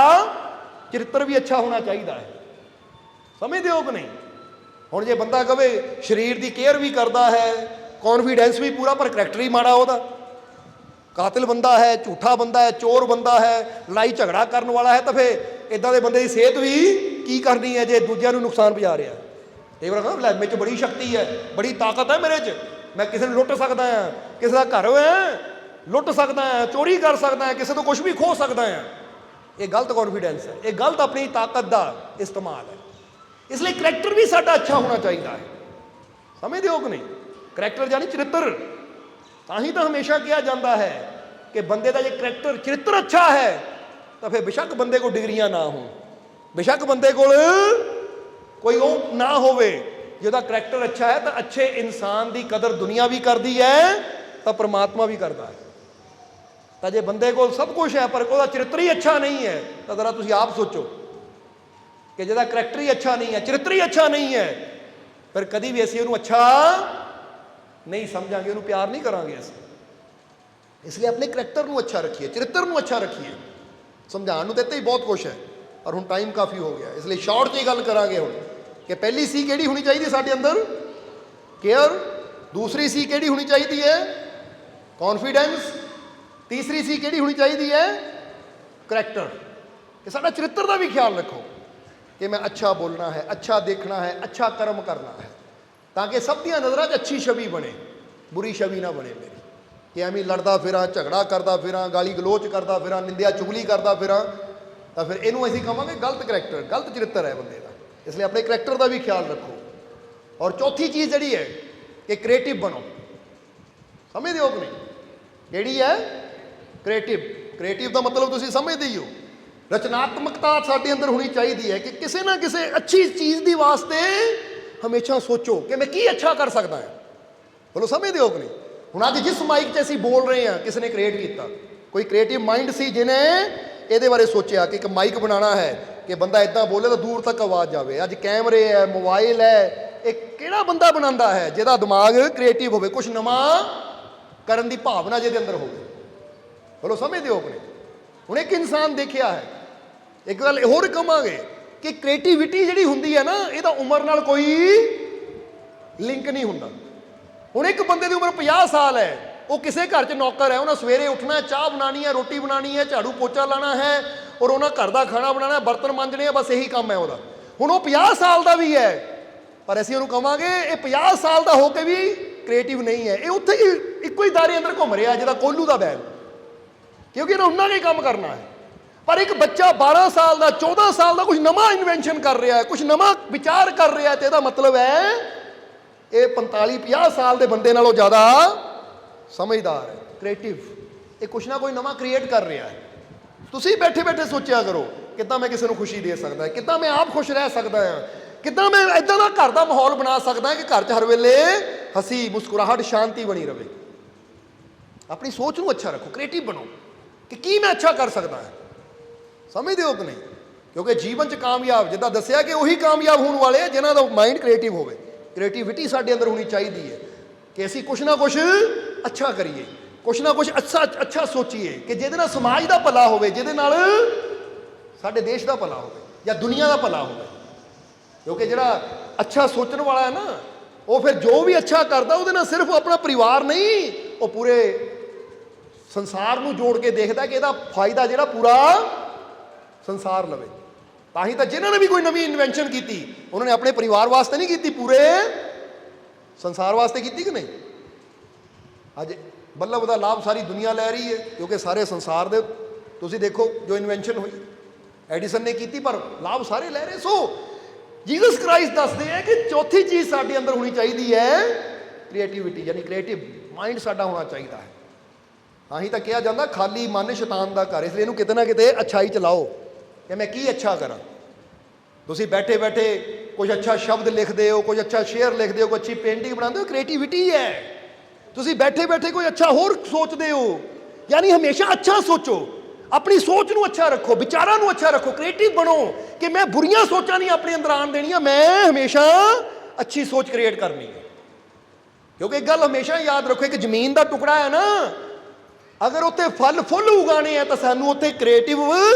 ਚਰਿੱਤਰ ਵੀ ਅੱਛਾ ਹੋਣਾ ਚਾਹੀਦਾ ਹੈ। ਸਮਝਦੇ ਹੋ ਕਿ ਨਹੀਂ? ਹੁਣ ਜੇ ਬੰਦਾ ਕਵੇ ਸਰੀਰ ਦੀ ਕੇਅਰ ਵੀ ਕਰਦਾ ਹੈ, ਕੌਨਫੀਡੈਂਸ ਵੀ ਪੂਰਾ, ਪਰ ਕਰੈਕਟਰ ਹੀ ਮਾੜਾ ਉਹਦਾ, ਕਾਤਿਲ ਬੰਦਾ ਹੈ, ਝੂਠਾ ਬੰਦਾ ਹੈ, ਚੋਰ ਬੰਦਾ ਹੈ, ਲੜਾਈ ਝਗੜਾ ਕਰਨ ਵਾਲਾ ਹੈ, ਤਾਂ ਫਿਰ ਇਦਾਂ ਦੇ ਬੰਦੇ ਦੀ ਸਿਹਤ ਵੀ ਕੀ ਕਰਨੀ ਹੈ ਜੇ ਦੂਜਿਆਂ ਨੂੰ ਨੁਕਸਾਨ ਪਹੁੰਚਾ ਰਿਹਾ। ਇਹ ਵਾਰ ਕਹਿੰਦਾ ਲੈ ਮੇਰੇ 'ਚ ਬੜੀ ਸ਼ਕਤੀ ਹੈ, ਬੜੀ ਤਾਕਤ ਹੈ ਮੇਰੇ 'ਚ, ਮੈਂ ਕਿਸੇ ਨੂੰ ਲੁੱਟ ਸਕਦਾ ਹਾਂ, ਕਿਸੇ ਦਾ ਘਰ ਹੈ ਲੁੱਟ ਸਕਦਾ ਹੈ, ਚੋਰੀ ਕਰ ਸਕਦਾ ਹੈ, ਕਿਸੇ ਤੋਂ ਕੁਝ ਵੀ ਖੋਹ ਸਕਦਾ ਹੈ। ਇਹ ਗਲਤ ਕੌਨਫੀਡੈਂਸ ਹੈ, ਇਹ ਗਲਤ ਆਪਣੀ ਤਾਕਤ ਦਾ ਇਸਤੇਮਾਲ ਹੈ। ਇਸ ਲਈ ਕਰੈਕਟਰ ਵੀ ਸਾਡਾ ਅੱਛਾ ਹੋਣਾ ਚਾਹੀਦਾ ਹੈ। ਸਮਝਦੇ ਹੋ ਕਿ ਨਹੀਂ? ਕਰੈਕਟਰ ਜਾਨੀ ਚਰਿੱਤਰ। ਤਾਂ ਹੀ ਤਾਂ ਹਮੇਸ਼ਾ ਕਿਹਾ ਜਾਂਦਾ ਹੈ ਕਿ ਬੰਦੇ ਦਾ ਜੇ ਕਰੈਕਟਰ ਚਰਿੱਤਰ ਅੱਛਾ ਹੈ ਤਾਂ ਫਿਰ ਬੇਸ਼ੱਕ ਬੰਦੇ ਕੋਲ ਡਿਗਰੀਆਂ ਨਾ ਹੋਣ, ਬੇਸ਼ੱਕ ਬੰਦੇ ਕੋਲ ਕੋਈ ਉਹ ਨਾ ਹੋਵੇ, ਜਿਹਦਾ ਕਰੈਕਟਰ ਅੱਛਾ ਹੈ ਤਾਂ ਅੱਛੇ ਇਨਸਾਨ ਦੀ ਕਦਰ ਦੁਨੀਆ ਵੀ ਕਰਦੀ ਹੈ ਤਾਂ ਪਰਮਾਤਮਾ ਵੀ ਕਰਦਾ ਹੈ। ਤਾਂ ਜੇ ਬੰਦੇ ਕੋਲ ਸਭ ਕੁਝ ਹੈ ਪਰ ਉਹਦਾ ਚਰਿੱਤਰ ਹੀ ਅੱਛਾ ਨਹੀਂ ਹੈ ਤਾਂ ਜ਼ਰਾ ਤੁਸੀਂ ਆਪ ਸੋਚੋ ਕਿ ਜਿਹਦਾ ਕਰੈਕਟਰ ਹੀ ਅੱਛਾ ਨਹੀਂ ਹੈ, ਚਰਿੱਤਰ ਹੀ ਅੱਛਾ ਨਹੀਂ ਹੈ, ਫਿਰ ਕਦੀ ਵੀ ਅਸੀਂ ਉਹਨੂੰ ਅੱਛਾ ਨਹੀਂ ਸਮਝਾਂਗੇ, ਉਹਨੂੰ ਪਿਆਰ ਨਹੀਂ ਕਰਾਂਗੇ ਅਸੀਂ। ਇਸ ਲਈ ਆਪਣੇ ਕਰੈਕਟਰ ਨੂੰ ਅੱਛਾ ਰੱਖੀਏ, ਚਰਿੱਤਰ ਨੂੰ ਅੱਛਾ ਰੱਖੀਏ। ਸਮਝਾਉਣ ਨੂੰ ਤਾਂ ਇੱਥੇ ਹੀ ਬਹੁਤ ਕੁਛ ਹੈ ਪਰ ਹੁਣ ਟਾਈਮ ਕਾਫੀ ਹੋ ਗਿਆ, ਇਸ ਲਈ ਸ਼ਾਰਟ 'ਚ ਹੀ ਗੱਲ ਕਰਾਂਗੇ ਹੁਣ ਕਿ ਪਹਿਲੀ ਸੀ ਕਿਹੜੀ ਹੋਣੀ ਚਾਹੀਦੀ ਸਾਡੇ ਅੰਦਰ? ਕੇਅਰ। ਦੂਸਰੀ ਸੀ ਕਿਹੜੀ ਹੋਣੀ ਚਾਹੀਦੀ ਹੈ? ਕੌਨਫੀਡੈਂਸ। ਤੀਸਰੀ ਸੀ ਕਿਹੜੀ ਹੋਣੀ ਚਾਹੀਦੀ ਹੈ? ਕਰੈਕਟਰ। ਕਿ ਸਾਡਾ ਚਰਿੱਤਰ ਦਾ ਵੀ ਖਿਆਲ ਰੱਖੋ ਕਿ ਮੈਂ ਅੱਛਾ ਬੋਲਣਾ ਹੈ, ਅੱਛਾ ਦੇਖਣਾ ਹੈ, ਅੱਛਾ ਕਰਮ ਕਰਨਾ ਹੈ, ਤਾਂ ਕਿ ਸਭ ਦੀਆਂ ਨਜ਼ਰਾਂ 'ਚ ਅੱਛੀ ਛਵੀ ਬਣੇ, ਬੁਰੀ ਛਵੀ ਨਾ ਬਣੇ ਮੇਰੀ, ਕਿ ਐਵੇਂ ਲੜਦਾ ਫਿਰਾਂ, ਝਗੜਾ ਕਰਦਾ ਫਿਰਾਂ, ਗਾਲੀ ਗਲੋਚ ਕਰਦਾ ਫਿਰਾਂ, ਨਿੰਦਿਆ ਚੁਗਲੀ ਕਰਦਾ ਫਿਰਾਂ, ਤਾਂ ਫਿਰ ਇਹਨੂੰ ਅਸੀਂ ਕਹਾਂਗੇ ਗਲਤ ਕਰੈਕਟਰ, ਗਲਤ ਚਰਿੱਤਰ ਹੈ ਬੰਦੇ ਦਾ। ਇਸ ਲਈ ਆਪਣੇ ਕਰੈਕਟਰ ਦਾ ਵੀ ਖਿਆਲ ਰੱਖੋ। ਔਰ ਚੌਥੀ ਚੀਜ਼ ਜਿਹੜੀ ਹੈ ਕਿ ਕ੍ਰੀਏਟਿਵ ਬਣੋ। ਸਮਝਦੇ ਹੋ ਕਿ ਨਹੀਂ? ਕਿਹੜੀ ਹੈ? ਕ੍ਰੀਏਟਿਵ। ਕ੍ਰੀਏਟਿਵ ਦਾ ਮਤਲਬ ਤੁਸੀਂ ਸਮਝਦੇ ਹੀ ਹੋ, ਰਚਨਾਤਮਕਤਾ ਸਾਡੇ ਅੰਦਰ ਹੋਣੀ ਚਾਹੀਦੀ ਹੈ ਕਿ ਕਿਸੇ ਨਾ ਕਿਸੇ ਅੱਛੀ ਚੀਜ਼ ਦੀ ਵਾਸਤੇ ਹਮੇਸ਼ਾ ਸੋਚੋ ਕਿ ਮੈਂ ਕੀ ਅੱਛਾ ਕਰ ਸਕਦਾ ਹਾਂ। ਬੋਲੋ, ਸਮਝਦੇ ਹੋ ਕਿ ਨਹੀਂ? ਹੁਣ ਅੱਜ ਜਿਸ ਮਾਈਕ 'ਤੇ ਅਸੀਂ ਬੋਲ ਰਹੇ ਹਾਂ ਕਿਸੇ ਨੇ ਕ੍ਰੀਏਟ ਕੀਤਾ, ਕੋਈ ਕ੍ਰੀਏਟਿਵ ਮਾਈਂਡ ਸੀ ਜਿਹਨੇ ਇਹਦੇ ਬਾਰੇ ਸੋਚਿਆ ਕਿ ਇੱਕ ਮਾਈਕ ਬਣਾਉਣਾ ਹੈ ਕਿ ਬੰਦਾ ਇੱਦਾਂ ਬੋਲੇ ਤਾਂ ਦੂਰ ਤੱਕ ਆਵਾਜ਼ ਜਾਵੇ। ਅੱਜ ਕੈਮਰੇ ਹੈ, ਮੋਬਾਈਲ ਹੈ, ਇਹ ਕਿਹੜਾ ਬੰਦਾ ਬਣਾਉਂਦਾ ਹੈ ਜਿਹਦਾ ਦਿਮਾਗ ਕ੍ਰੀਏਟਿਵ ਹੋਵੇ, ਕੁਛ ਨਵਾਂ ਕਰਨ ਦੀ ਭਾਵਨਾ ਜਿਹਦੇ ਅੰਦਰ ਹੋਵੇ। ਬੋਲੋ, ਸਮਝਦੇ ਹੋ ਕਿ ਨਹੀਂ? ਹੁਣ ਇੱਕ ਇਨਸਾਨ ਦੇਖਿਆ ਹੈ, ਇੱਕ ਗੱਲ ਹੋਰ ਕਹਾਂਗੇ ਕਿ ਕ੍ਰੀਏਟੀਵਿਟੀ ਜਿਹੜੀ ਹੁੰਦੀ ਹੈ ਨਾ, ਇਹਦਾ ਉਮਰ ਨਾਲ ਕੋਈ ਲਿੰਕ ਨਹੀਂ ਹੁੰਦਾ। ਹੁਣ ਇੱਕ ਬੰਦੇ ਦੀ ਉਮਰ 50 ਸਾਲ ਹੈ, ਉਹ ਕਿਸੇ ਘਰ 'ਚ ਨੌਕਰ ਹੈ, ਉਹਨਾਂ ਸਵੇਰੇ ਉੱਠਣਾ, ਚਾਹ ਬਣਾਉਣੀ ਹੈ, ਰੋਟੀ ਬਣਾਉਣੀ ਹੈ, ਝਾੜੂ ਪੋਚਾ ਲਾਉਣਾ ਹੈ ਔਰ ਉਹਨਾਂ ਘਰ ਦਾ ਖਾਣਾ ਬਣਾਉਣਾ, ਬਰਤਨ ਮਾਂਜਣੇ ਆ, ਬਸ ਇਹੀ ਕੰਮ ਹੈ ਉਹਦਾ। ਹੁਣ ਉਹ 50 ਸਾਲ ਦਾ ਵੀ ਹੈ ਪਰ ਅਸੀਂ ਉਹਨੂੰ ਕਹਾਂਗੇ ਇਹ 50 ਸਾਲ ਦਾ ਹੋ ਕੇ ਵੀ ਕ੍ਰੀਏਟਿਵ ਨਹੀਂ ਹੈ, ਇਹ ਉੱਥੇ ਹੀ ਇੱਕੋ ਹੀ ਦਾਇਰੇ ਅੰਦਰ ਘੁੰਮ ਰਿਹਾ ਜਿਹਦਾ ਕੋਹਲੂ ਦਾ ਬੈਲ, ਕਿਉਂਕਿ ਇਹਨਾਂ ਉਹਨਾਂ ਨੇ ਕੰਮ ਕਰਨਾ ਹੈ। ਪਰ ਇੱਕ ਬੱਚਾ 12 ਸਾਲ ਦਾ, 14 ਸਾਲ ਦਾ ਕੁਝ ਨਵਾਂ ਇਨਵੈਂਸ਼ਨ ਕਰ ਰਿਹਾ ਹੈ, ਕੁਝ ਨਵਾਂ ਵਿਚਾਰ ਕਰ ਰਿਹਾ, ਤੇ ਇਹਦਾ ਮਤਲਬ ਹੈ ਇਹ 45-50 ਸਾਲ ਦੇ ਬੰਦੇ ਨਾਲੋਂ ਜ਼ਿਆਦਾ ਸਮਝਦਾਰ ਹੈ, ਕ੍ਰੀਏਟਿਵ। ਇਹ ਕੁਛ ਨਾ ਕੋਈ ਨਵਾਂ ਕ੍ਰੀਏਟ ਕਰ ਰਿਹਾ ਹੈ। ਤੁਸੀਂ ਬੈਠੇ ਬੈਠੇ ਸੋਚਿਆ ਕਰੋ ਕਿੱਦਾਂ ਮੈਂ ਕਿਸੇ ਨੂੰ ਖੁਸ਼ੀ ਦੇ ਸਕਦਾ, ਕਿੱਦਾਂ ਮੈਂ ਆਪ ਖੁਸ਼ ਰਹਿ ਸਕਦਾ ਹਾਂ, ਕਿੱਦਾਂ ਮੈਂ ਇੱਦਾਂ ਦਾ ਘਰ ਦਾ ਮਾਹੌਲ ਬਣਾ ਸਕਦਾ ਕਿ ਘਰ 'ਚ ਹਰ ਵੇਲੇ ਹੱਸੀ ਮੁਸਕਰਾਹਟ ਸ਼ਾਂਤੀ ਬਣੀ ਰਹੇ। ਆਪਣੀ ਸੋਚ ਨੂੰ ਅੱਛਾ ਰੱਖੋ, ਕ੍ਰੀਏਟਿਵ ਬਣੋ ਕਿ ਕੀ ਮੈਂ ਅੱਛਾ ਕਰ ਸਕਦਾ ਹਾਂ। ਸਮਝਦੇ ਹੋ ਕਿ ਨਹੀਂ? ਕਿਉਂਕਿ ਜੀਵਨ 'ਚ ਕਾਮਯਾਬ, ਜਿੱਦਾਂ ਦੱਸਿਆ ਕਿ ਉਹੀ ਕਾਮਯਾਬ ਹੋਣ ਵਾਲੇ ਆ ਜਿਨ੍ਹਾਂ ਦਾ ਮਾਈਂਡ ਕ੍ਰੀਏਟਿਵ ਹੋਵੇ। ਕ੍ਰੀਏਟੀਵਿਟੀ ਸਾਡੇ ਅੰਦਰ ਹੋਣੀ ਚਾਹੀਦੀ ਹੈ ਕਿ ਅਸੀਂ ਕੁਛ ਨਾ ਕੁਛ ਅੱਛਾ ਕਰੀਏ, ਕੁਛ ਨਾ ਕੁਛ ਅੱਛਾ ਸੋਚੀਏ ਕਿ ਜਿਹਦੇ ਨਾਲ ਸਮਾਜ ਦਾ ਭਲਾ ਹੋਵੇ, ਜਿਹਦੇ ਨਾਲ ਸਾਡੇ ਦੇਸ਼ ਦਾ ਭਲਾ ਹੋਵੇ ਜਾਂ ਦੁਨੀਆ ਦਾ ਭਲਾ ਹੋਵੇ। ਕਿਉਂਕਿ ਜਿਹੜਾ ਅੱਛਾ ਸੋਚਣ ਵਾਲਾ ਹੈ ਨਾ, ਉਹ ਫਿਰ ਜੋ ਵੀ ਅੱਛਾ ਕਰਦਾ ਉਹਦੇ ਨਾਲ ਸਿਰਫ ਆਪਣਾ ਪਰਿਵਾਰ ਨਹੀਂ, ਉਹ ਪੂਰੇ ਸੰਸਾਰ ਨੂੰ ਜੋੜ ਕੇ ਦੇਖਦਾ ਕਿ ਇਹਦਾ ਫਾਇਦਾ ਜਿਹੜਾ ਪੂਰਾ ਸੰਸਾਰ ਲਵੇ। ਤਾਂ ਹੀ ਤਾਂ ਜਿਨ੍ਹਾਂ ਨੇ ਵੀ ਕੋਈ ਨਵੀਂ ਇਨਵੈਂਸ਼ਨ ਕੀਤੀ, ਉਹਨਾਂ ਨੇ ਆਪਣੇ ਪਰਿਵਾਰ ਵਾਸਤੇ ਨਹੀਂ ਕੀਤੀ, ਪੂਰੇ ਸੰਸਾਰ ਵਾਸਤੇ ਕੀਤੀ ਕਿ ਨਹੀਂ? ਅੱਜ ਬੱਲਬ ਦਾ ਲਾਭ ਸਾਰੀ ਦੁਨੀਆ ਲੈ ਰਹੀ ਹੈ ਕਿਉਂਕਿ ਸਾਰੇ ਸੰਸਾਰ ਦੇ ਤੁਸੀਂ ਦੇਖੋ ਜੋ ਇਨਵੈਂਸ਼ਨ ਹੋਈ ਐਡੀਸਨ ਨੇ ਕੀਤੀ, ਪਰ ਲਾਭ ਸਾਰੇ ਲੈ ਰਹੇ। ਸੋ ਜੀਸਸ ਕ੍ਰਾਈਸਟ ਦੱਸਦੇ ਹੈ ਕਿ ਚੌਥੀ ਚੀਜ਼ ਸਾਡੇ ਅੰਦਰ ਹੋਣੀ ਚਾਹੀਦੀ ਹੈ ਕ੍ਰੀਏਟੀਵਿਟੀ, ਯਾਨੀ ਕ੍ਰੀਏਟਿਵ ਮਾਈਂਡ ਸਾਡਾ ਹੋਣਾ ਚਾਹੀਦਾ ਹੈ। ਤਾਂ ਹੀ ਤਾਂ ਕਿਹਾ ਜਾਂਦਾ ਖਾਲੀ ਮਨ ਸ਼ੈਤਾਨ ਦਾ ਘਰ। ਇਸ ਲਈ ਇਹਨੂੰ ਕਿਤੇ ਨਾ ਕਿਤੇ ਅੱਛਾਈ ਚ ਲਾਓ ਕਿ ਮੈਂ ਕੀ ਅੱਛਾ ਕਰਾਂ। ਤੁਸੀਂ ਬੈਠੇ ਬੈਠੇ ਕੁਝ ਅੱਛਾ ਸ਼ਬਦ ਲਿਖਦੇ ਹੋ, ਕੁਝ ਅੱਛਾ ਸ਼ੇਅਰ ਲਿਖਦੇ ਹੋ, ਕੋਈ ਅੱਛੀ ਪੇਂਟਿੰਗ ਬਣਾਉਂਦੇ ਹੋ, ਕ੍ਰੀਏਟੀਵਿਟੀ ਹੈ। ਤੁਸੀਂ ਬੈਠੇ ਬੈਠੇ ਕੋਈ ਅੱਛਾ ਹੋਰ ਸੋਚਦੇ ਹੋ, ਯਾਨੀ ਹਮੇਸ਼ਾ ਅੱਛਾ ਸੋਚੋ, ਆਪਣੀ ਸੋਚ ਨੂੰ ਅੱਛਾ ਰੱਖੋ, ਵਿਚਾਰਾਂ ਨੂੰ ਅੱਛਾ ਰੱਖੋ, ਕ੍ਰੀਏਟਿਵ ਬਣੋ ਕਿ ਮੈਂ ਬੁਰੀਆਂ ਸੋਚਾਂ ਨਹੀਂ ਆਪਣੇ ਅੰਦਰ ਆਉਣ ਦੇਣੀਆਂ, ਮੈਂ ਹਮੇਸ਼ਾ ਅੱਛੀ ਸੋਚ ਕ੍ਰੀਏਟ ਕਰਨੀ ਹੈ। ਕਿਉਂਕਿ ਇੱਕ ਗੱਲ ਹਮੇਸ਼ਾ ਯਾਦ ਰੱਖੋ, ਇੱਕ ਜ਼ਮੀਨ ਦਾ ਟੁਕੜਾ ਹੈ ਨਾ, ਅਗਰ ਉੱਥੇ ਫਲ ਫੁੱਲ ਉਗਾਣੇ ਆ ਤਾਂ ਸਾਨੂੰ ਉੱਥੇ ਕ੍ਰੀਏਟਿਵ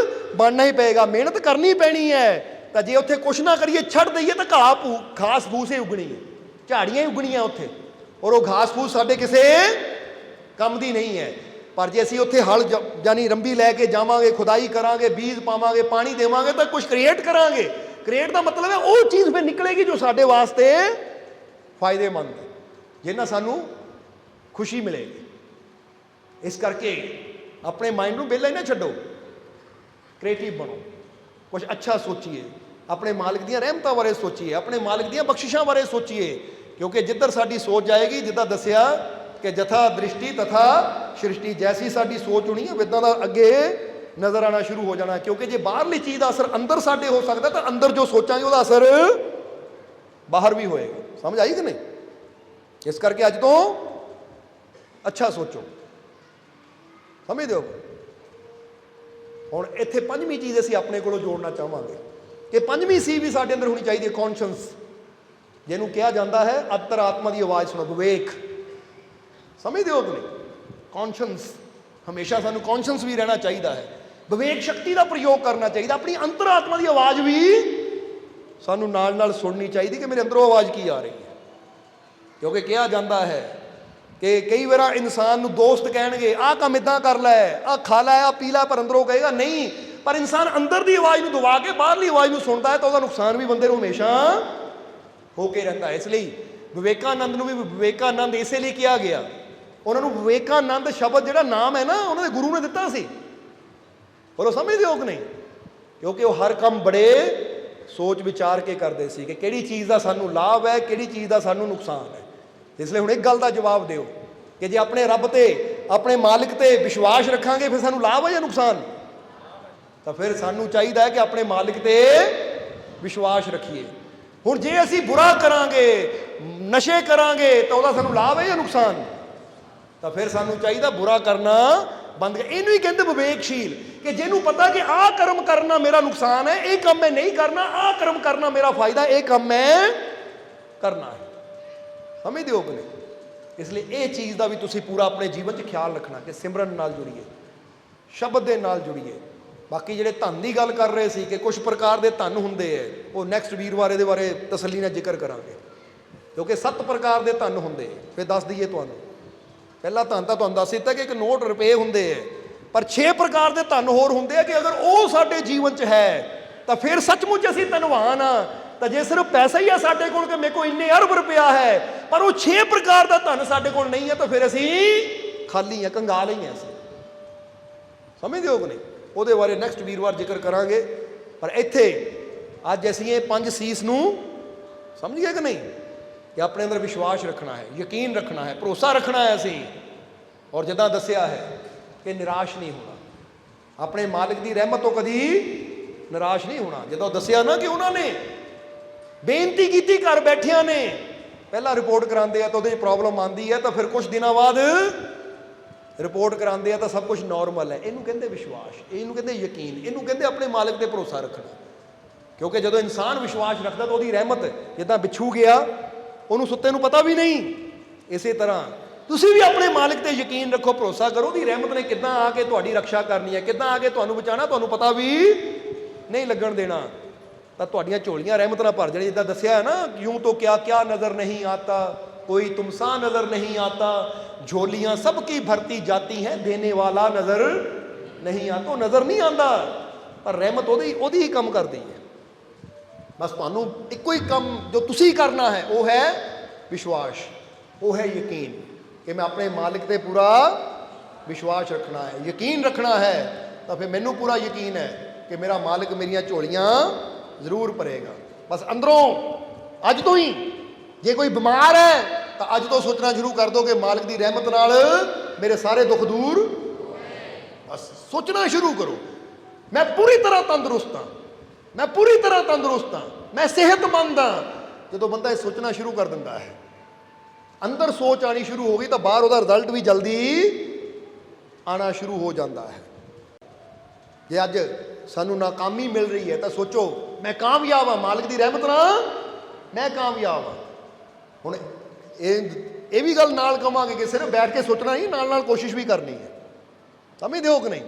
ਬਣਨਾ ਹੀ ਪਏਗਾ, ਮਿਹਨਤ ਕਰਨੀ ਪੈਣੀ ਹੈ। ਤਾਂ ਜੇ ਉੱਥੇ ਕੁਛ ਨਾ ਕਰੀਏ, ਛੱਡ ਦਈਏ, ਤਾਂ ਘਾਸ ਫੂਸ ਹੀ ਉਗਣੀ ਹੈ, ਝਾੜੀਆਂ ਹੀ ਉਗਣੀਆਂ ਉੱਥੇ, ਔਰ ਉਹ ਘਾਸ ਫੂਸ ਸਾਡੇ ਕਿਸੇ ਕੰਮ ਦੀ ਨਹੀਂ ਹੈ। ਪਰ ਜੇ ਅਸੀਂ ਉੱਥੇ ਹਲ ਜਾਨੀ ਰੰਬੀ ਲੈ ਕੇ ਜਾਵਾਂਗੇ, ਖੁਦਾਈ ਕਰਾਂਗੇ, ਬੀਜ ਪਾਵਾਂਗੇ, ਪਾਣੀ ਦੇਵਾਂਗੇ, ਤਾਂ ਕੁਝ ਕ੍ਰੀਏਟ ਕਰਾਂਗੇ। ਕ੍ਰੀਏਟ ਦਾ ਮਤਲਬ ਹੈ ਉਹ ਚੀਜ਼ ਫਿਰ ਨਿਕਲੇਗੀ ਜੋ ਸਾਡੇ ਵਾਸਤੇ ਫਾਇਦੇਮੰਦ ਹੈ, ਜਿਹਨਾਂ ਸਾਨੂੰ ਖੁਸ਼ੀ ਮਿਲੇਗੀ। ਇਸ ਕਰਕੇ ਆਪਣੇ ਮਾਈਂਡ ਨੂੰ ਵਿਹਲਾ ਹੀ ਨਾ ਛੱਡੋ, ਕ੍ਰੀਏਟਿਵ ਬਣੋ, ਕੁਝ ਅੱਛਾ ਸੋਚੀਏ, ਆਪਣੇ ਮਾਲਕ ਦੀਆਂ ਰਹਿਮਤਾਂ ਬਾਰੇ ਸੋਚੀਏ, ਆਪਣੇ ਮਾਲਕ ਦੀਆਂ ਬਖਸ਼ਿਸ਼ਾਂ ਬਾਰੇ ਸੋਚੀਏ, ਕਿਉਂਕਿ ਜਿੱਧਰ ਸਾਡੀ ਸੋਚ ਜਾਏਗੀ, ਜਿੱਦਾਂ ਦੱਸਿਆ ਕਿ ਜਥਾ ਦ੍ਰਿਸ਼ਟੀ ਤਥਾ ਸ੍ਰਿਸ਼ਟੀ, ਜੈਸੀ ਸਾਡੀ ਸੋਚ ਹੋਣੀ ਹੈ ਇੱਦਾਂ ਦਾ ਅੱਗੇ ਨਜ਼ਰ ਆਉਣਾ ਸ਼ੁਰੂ ਹੋ ਜਾਣਾ। ਕਿਉਂਕਿ ਜੇ ਬਾਹਰਲੀ ਚੀਜ਼ ਦਾ ਅਸਰ ਅੰਦਰ ਸਾਡੇ ਹੋ ਸਕਦਾ, ਤਾਂ ਅੰਦਰ ਜੋ ਸੋਚਾਂਗੇ ਉਹਦਾ ਅਸਰ ਬਾਹਰ ਵੀ ਹੋਏਗਾ। ਸਮਝ ਆਈ ਕਿ ਨਹੀਂ? ਇਸ ਕਰਕੇ ਅੱਜ ਤੋਂ ਅੱਛਾ ਸੋਚੋ, ਸਮਝਦੇ ਹੋ? ਹੁਣ ਇੱਥੇ ਪੰਜਵੀਂ ਚੀਜ਼ ਅਸੀਂ ਆਪਣੇ ਕੋਲੋਂ ਜੋੜਨਾ ਚਾਹਾਂਗੇ ਕਿ ਪੰਜਵੀਂ ਸੀ ਵੀ ਸਾਡੇ ਅੰਦਰ ਹੋਣੀ ਚਾਹੀਦੀ ਹੈ, ਕੌਨਸ਼ੀਅਸ, ਜਿਹਨੂੰ ਕਿਹਾ ਜਾਂਦਾ ਹੈ ਅੰਤਰਾਤਮਾ ਦੀ ਆਵਾਜ਼ ਸੁਣੋ, ਵਿਵੇਕ। ਸਮਝਦੇ ਹੋ ਕਿ ਨਹੀਂ? ਕੌਨਸ਼ੀਅਸ, ਹਮੇਸ਼ਾ ਸਾਨੂੰ ਕੌਨਸ਼ੀਅਸ ਵੀ ਰਹਿਣਾ ਚਾਹੀਦਾ ਹੈ, ਵਿਵੇਕ ਸ਼ਕਤੀ ਦਾ ਪ੍ਰਯੋਗ ਕਰਨਾ ਚਾਹੀਦਾ, ਆਪਣੀ ਅੰਤਰਾਤਮਾ ਦੀ ਆਵਾਜ਼ ਵੀ ਸਾਨੂੰ ਨਾਲ ਨਾਲ ਸੁਣਨੀ ਚਾਹੀਦੀ ਕਿ ਮੇਰੇ ਅੰਦਰੋਂ ਆਵਾਜ਼ ਕੀ ਆ ਰਹੀ ਹੈ। ਕਿਉਂਕਿ ਕਿਹਾ ਜਾਂਦਾ ਹੈ ਕਿ ਕਈ ਵਾਰ ਇਨਸਾਨ ਨੂੰ ਦੋਸਤ ਕਹਿਣਗੇ ਆਹ ਕੰਮ ਇੱਦਾਂ ਕਰ ਲੈ, ਆਹ ਖਾ ਲੈ, ਆਹ ਪੀ ਲੈ, ਪਰ ਅੰਦਰੋਂ ਕਹੇਗਾ ਨਹੀਂ। ਪਰ ਇਨਸਾਨ ਅੰਦਰ ਦੀ ਆਵਾਜ਼ ਨੂੰ ਦਬਾ ਕੇ ਬਾਹਰਲੀ ਆਵਾਜ਼ ਨੂੰ ਸੁਣਦਾ ਹੈ ਤਾਂ ਉਹਦਾ ਨੁਕਸਾਨ ਵੀ ਬੰਦੇ ਨੂੰ ਹਮੇਸ਼ਾ ਹੋ ਕੇ ਰਹਿੰਦਾ ਹੈ। ਇਸ ਲਈ ਵਿਵੇਕਾਨੰਦ ਨੂੰ ਵੀ ਵਿਵੇਕਾਨੰਦ ਇਸੇ ਲਈ ਕਿਹਾ ਗਿਆ, ਉਹਨਾਂ ਨੂੰ ਵਿਵੇਕਾਨੰਦ ਸ਼ਬਦ ਜਿਹੜਾ ਨਾਮ ਹੈ ਨਾ, ਉਹਨਾਂ ਦੇ ਗੁਰੂ ਨੇ ਦਿੱਤਾ ਸੀ। ਪਰ ਉਹ ਸਮਝਦੇ ਹੋ ਕਿ ਨਹੀਂ? ਕਿਉਂਕਿ ਉਹ ਹਰ ਕੰਮ ਬੜੇ ਸੋਚ ਵਿਚਾਰ ਕੇ ਕਰਦੇ ਸੀ ਕਿ ਕਿਹੜੀ ਚੀਜ਼ ਦਾ ਸਾਨੂੰ ਲਾਭ ਹੈ, ਕਿਹੜੀ ਚੀਜ਼ ਦਾ ਸਾਨੂੰ ਨੁਕਸਾਨ ਹੈ। ਇਸ ਲਈ ਹੁਣ ਇੱਕ ਗੱਲ ਦਾ ਜਵਾਬ ਦਿਓ ਕਿ ਜੇ ਆਪਣੇ ਰੱਬ ਤੇ, ਆਪਣੇ ਮਾਲਿਕ ਤੇ ਵਿਸ਼ਵਾਸ ਰੱਖਾਂਗੇ ਫਿਰ ਸਾਨੂੰ ਲਾਭ ਹੈ ਜਾਂ ਨੁਕਸਾਨ? ਤਾਂ ਫਿਰ ਸਾਨੂੰ ਚਾਹੀਦਾ ਹੈ ਕਿ ਆਪਣੇ ਮਾਲਿਕ ਤੇ ਵਿਸ਼ਵਾਸ ਰੱਖੀਏ। ਹੁਣ ਜੇ ਅਸੀਂ ਬੁਰਾ ਕਰਾਂਗੇ, ਨਸ਼ੇ ਕਰਾਂਗੇ, ਤਾਂ ਉਹਦਾ ਸਾਨੂੰ ਲਾਭ ਹੈ ਜਾਂ ਨੁਕਸਾਨ? ਤਾਂ ਫਿਰ ਸਾਨੂੰ ਚਾਹੀਦਾ ਬੁਰਾ ਕਰਨਾ ਬੰਦ ਕਰ। ਇਹਨੂੰ ਹੀ ਕਹਿੰਦੇ ਵਿਵੇਕਸ਼ੀਲ, ਕਿ ਜਿਹਨੂੰ ਪਤਾ ਕਿ ਆਹ ਕਰਮ ਕਰਨਾ ਮੇਰਾ ਨੁਕਸਾਨ ਹੈ, ਇਹ ਕੰਮ ਮੈਂ ਨਹੀਂ ਕਰਨਾ, ਆਹ ਕਰਮ ਕਰਨਾ ਮੇਰਾ ਫਾਇਦਾ, ਇਹ ਕੰਮ ਮੈਂ ਕਰਨਾ ਹੈ। ਸਮਝਦੇ ਹੋ ਕਿ ਨਹੀਂ? ਇਸ ਲਈ ਇਹ ਚੀਜ਼ ਦਾ ਵੀ ਤੁਸੀਂ ਪੂਰਾ ਆਪਣੇ ਜੀਵਨ 'ਚ ਖਿਆਲ ਰੱਖਣਾ ਕਿ ਸਿਮਰਨ ਨਾਲ ਜੁੜੀਏ, ਸ਼ਬਦ ਦੇ ਨਾਲ ਜੁੜੀਏ। ਬਾਕੀ ਜਿਹੜੇ ਧਨ ਦੀ ਗੱਲ ਕਰ ਰਹੇ ਸੀ ਕਿ ਕੁਝ ਪ੍ਰਕਾਰ ਦੇ ਧਨ ਹੁੰਦੇ ਹੈ, ਉਹ ਨੈਕਸਟ ਵੀਰਵਾਰ ਇਹਦੇ ਬਾਰੇ ਤਸੱਲੀ ਨਾਲ ਜ਼ਿਕਰ ਕਰਾਂਗੇ, ਕਿਉਂਕਿ 7 ਪ੍ਰਕਾਰ ਦੇ ਧਨ ਹੁੰਦੇ। ਫਿਰ ਦੱਸ ਦਈਏ ਤੁਹਾਨੂੰ, ਪਹਿਲਾ ਧਨ ਤਾਂ ਤੁਹਾਨੂੰ ਦੱਸ ਦਿੱਤਾ ਕਿ ਇੱਕ ਨੋਟ ਰੁਪਏ ਹੁੰਦੇ ਹੈ, ਪਰ 6 ਪ੍ਰਕਾਰ ਦੇ ਧਨ ਹੋਰ ਹੁੰਦੇ ਆ ਕਿ ਅਗਰ ਉਹ ਸਾਡੇ ਜੀਵਨ 'ਚ ਹੈ ਤਾਂ ਫਿਰ ਸੱਚਮੁੱਚ ਅਸੀਂ ਧਨਵਾਨ ਆ। ਤਾਂ ਜੇ ਸਿਰਫ ਪੈਸਾ ਹੀ ਆ ਸਾਡੇ ਕੋਲ ਕਿ ਮੇਰੇ ਕੋਲ ਇੰਨੇ ਅਰਬ ਰੁਪਇਆ ਹੈ, ਪਰ ਉਹ 6 ਪ੍ਰਕਾਰ ਦਾ ਧਨ ਸਾਡੇ ਕੋਲ ਨਹੀਂ ਹੈ, ਤਾਂ ਫਿਰ ਅਸੀਂ ਖਾਲੀ ਆ, ਕੰਗਾਲ ਹੀ ਆ ਅਸੀਂ। ਸਮਝਦੇ ਹੋ ਕਿ ਨਹੀਂ? ਉਹਦੇ ਬਾਰੇ ਨੈਕਸਟ ਵੀਰਵਾਰ ਜ਼ਿਕਰ ਕਰਾਂਗੇ। ਪਰ ਇੱਥੇ ਅੱਜ ਅਸੀਂ ਇਹ 5 ਸੀਸ ਨੂੰ ਸਮਝ ਗਏ ਕਿ ਨਹੀਂ? ਕਿ ਆਪਣੇ ਅੰਦਰ ਵਿਸ਼ਵਾਸ ਰੱਖਣਾ ਹੈ, ਯਕੀਨ ਰੱਖਣਾ ਹੈ, ਭਰੋਸਾ ਰੱਖਣਾ ਹੈ ਅਸੀਂ, ਔਰ ਜਿੱਦਾਂ ਦੱਸਿਆ ਹੈ ਕਿ ਨਿਰਾਸ਼ ਨਹੀਂ ਹੋਣਾ, ਆਪਣੇ ਮਾਲਿਕ ਦੀ ਰਹਿਮਤ ਤੋਂ ਕਦੀ ਨਿਰਾਸ਼ ਨਹੀਂ ਹੋਣਾ। ਜਦੋਂ ਦੱਸਿਆ ਨਾ ਕਿ ਉਹਨਾਂ ਨੇ ਬੇਨਤੀ ਕੀਤੀ ਘਰ ਬੈਠਿਆਂ ਨੇ, ਪਹਿਲਾਂ ਰਿਪੋਰਟ ਕਰਾਉਂਦੇ ਆ ਤਾਂ ਉਹਦੇ 'ਚ ਪ੍ਰੋਬਲਮ ਆਉਂਦੀ ਹੈ, ਤਾਂ ਫਿਰ ਕੁਝ ਦਿਨਾਂ ਬਾਅਦ ਰਿਪੋਰਟ ਕਰਾਉਂਦੇ ਆ ਤਾਂ ਸਭ ਕੁਝ ਨਾਰਮਲ ਹੈ। ਇਹਨੂੰ ਕਹਿੰਦੇ ਵਿਸ਼ਵਾਸ, ਇਹਨੂੰ ਕਹਿੰਦੇ ਯਕੀਨ, ਇਹਨੂੰ ਕਹਿੰਦੇ ਆਪਣੇ ਮਾਲਿਕ ਤੇ ਭਰੋਸਾ ਰੱਖਣਾ। ਕਿਉਂਕਿ ਜਦੋਂ ਇਨਸਾਨ ਵਿਸ਼ਵਾਸ ਰੱਖਦਾ ਤਾਂ ਉਹਦੀ ਰਹਿਮਤ, ਜਿੱਦਾਂ ਬਿੱਛੂ ਗਿਆ, ਉਹਨੂੰ ਸੁੱਤੇ ਨੂੰ ਪਤਾ ਵੀ ਨਹੀਂ, ਇਸੇ ਤਰ੍ਹਾਂ ਤੁਸੀਂ ਵੀ ਆਪਣੇ ਮਾਲਿਕ ਤੇ ਯਕੀਨ ਰੱਖੋ, ਭਰੋਸਾ ਕਰੋ, ਉਹਦੀ ਰਹਿਮਤ ਨੇ ਕਿੱਦਾਂ ਆ ਕੇ ਤੁਹਾਡੀ ਰੱਖਿਆ ਕਰਨੀ ਹੈ, ਕਿੱਦਾਂ ਆ ਕੇ ਤੁਹਾਨੂੰ ਬਚਾਉਣਾ, ਤੁਹਾਨੂੰ ਪਤਾ ਵੀ ਨਹੀਂ ਲੱਗਣ ਦੇਣਾ। ਤਾਂ ਤੁਹਾਡੀਆਂ ਝੋਲੀਆਂ ਰਹਿਮਤ ਨਾਲ ਭਰ ਜਾਣੀ। ਜਿੱਦਾਂ ਦੱਸਿਆ ਹੈ ਨਾ, ਯੂੰ ਤੋਂ ਕਿਆ ਕਿਆ ਨਜ਼ਰ ਨਹੀਂ ਆਤਾ, कोई तुमसा नजर नहीं आता, झोलियां सबकी भरती जाती हैं, देने वाला नजर नहीं आता। ਉਹ ਨਜ਼ਰ ਨਹੀਂ ਆਉਂਦਾ, ਪਰ ਰਹਿਮਤ ਉਹਦੀ ਹੀ ਕੰਮ ਕਰਦੀ ਹੈ। ਬਸ ਤੁਹਾਨੂੰ ਇੱਕੋ ਹੀ ਕੰਮ ਜੋ ਤੁਸੀਂ ਕਰਨਾ ਹੈ ਉਹ ਹੈ ਵਿਸ਼ਵਾਸ, ਉਹ ਹੈ ਯਕੀਨ ਕਿ ਮੈਂ ਆਪਣੇ ਮਾਲਿਕ ਤੇ ਪੂਰਾ ਵਿਸ਼ਵਾਸ ਰੱਖਣਾ ਹੈ, ਯਕੀਨ ਰੱਖਣਾ ਹੈ। ਤਾਂ ਫਿਰ ਮੈਨੂੰ ਪੂਰਾ ਯਕੀਨ ਹੈ ਕਿ ਮੇਰਾ ਮਾਲਿਕ ਮੇਰੀਆਂ ਝੋਲੀਆਂ ਜ਼ਰੂਰ ਭਰੇਗਾ। ਬਸ ਅੰਦਰੋਂ ਅੱਜ ਤੋਂ ਹੀ, ਜੇ ਕੋਈ ਬਿਮਾਰ ਹੈ ਤਾਂ ਅੱਜ ਤੋਂ ਸੋਚਣਾ ਸ਼ੁਰੂ ਕਰ ਦੋ ਕਿ ਮਾਲਿਕ ਦੀ ਰਹਿਮਤ ਨਾਲ ਮੇਰੇ ਸਾਰੇ ਦੁੱਖ ਦੂਰ। ਬਸ ਸੋਚਣਾ ਸ਼ੁਰੂ ਕਰੋ, ਮੈਂ ਪੂਰੀ ਤਰ੍ਹਾਂ ਤੰਦਰੁਸਤ ਹਾਂ, ਮੈਂ ਪੂਰੀ ਤਰ੍ਹਾਂ ਤੰਦਰੁਸਤ ਹਾਂ, ਮੈਂ ਸਿਹਤਮੰਦ ਹਾਂ। ਜਦੋਂ ਬੰਦਾ ਇਹ ਸੋਚਣਾ ਸ਼ੁਰੂ ਕਰ ਦਿੰਦਾ ਹੈ, ਅੰਦਰ ਸੋਚ ਆਣੀ ਸ਼ੁਰੂ ਹੋ ਗਈ, ਤਾਂ ਬਾਹਰ ਉਹਦਾ ਰਿਜ਼ਲਟ ਵੀ ਜਲਦੀ ਆਣਾ ਸ਼ੁਰੂ ਹੋ ਜਾਂਦਾ ਹੈ। ਜੇ ਅੱਜ ਸਾਨੂੰ ਨਾਕਾਮੀ ਮਿਲ ਰਹੀ ਹੈ ਤਾਂ ਸੋਚੋ ਮੈਂ ਕਾਮਯਾਬ ਹਾਂ, ਮਾਲਿਕ ਦੀ ਰਹਿਮਤ ਨਾਲ ਮੈਂ ਕਾਮਯਾਬ ਹਾਂ। ਹੁਣ ਇਹ ਵੀ ਗੱਲ ਨਾਲ ਕਵਾਂਗੇ ਕਿ ਸਿਰਫ ਬੈਠ ਕੇ ਸੋਚਣਾ ਨਹੀਂ, ਨਾਲ ਨਾਲ ਕੋਸ਼ਿਸ਼ ਵੀ ਕਰਨੀ ਹੈ। ਸਮਝਦੇ ਹੋ ਕਿ ਨਹੀਂ?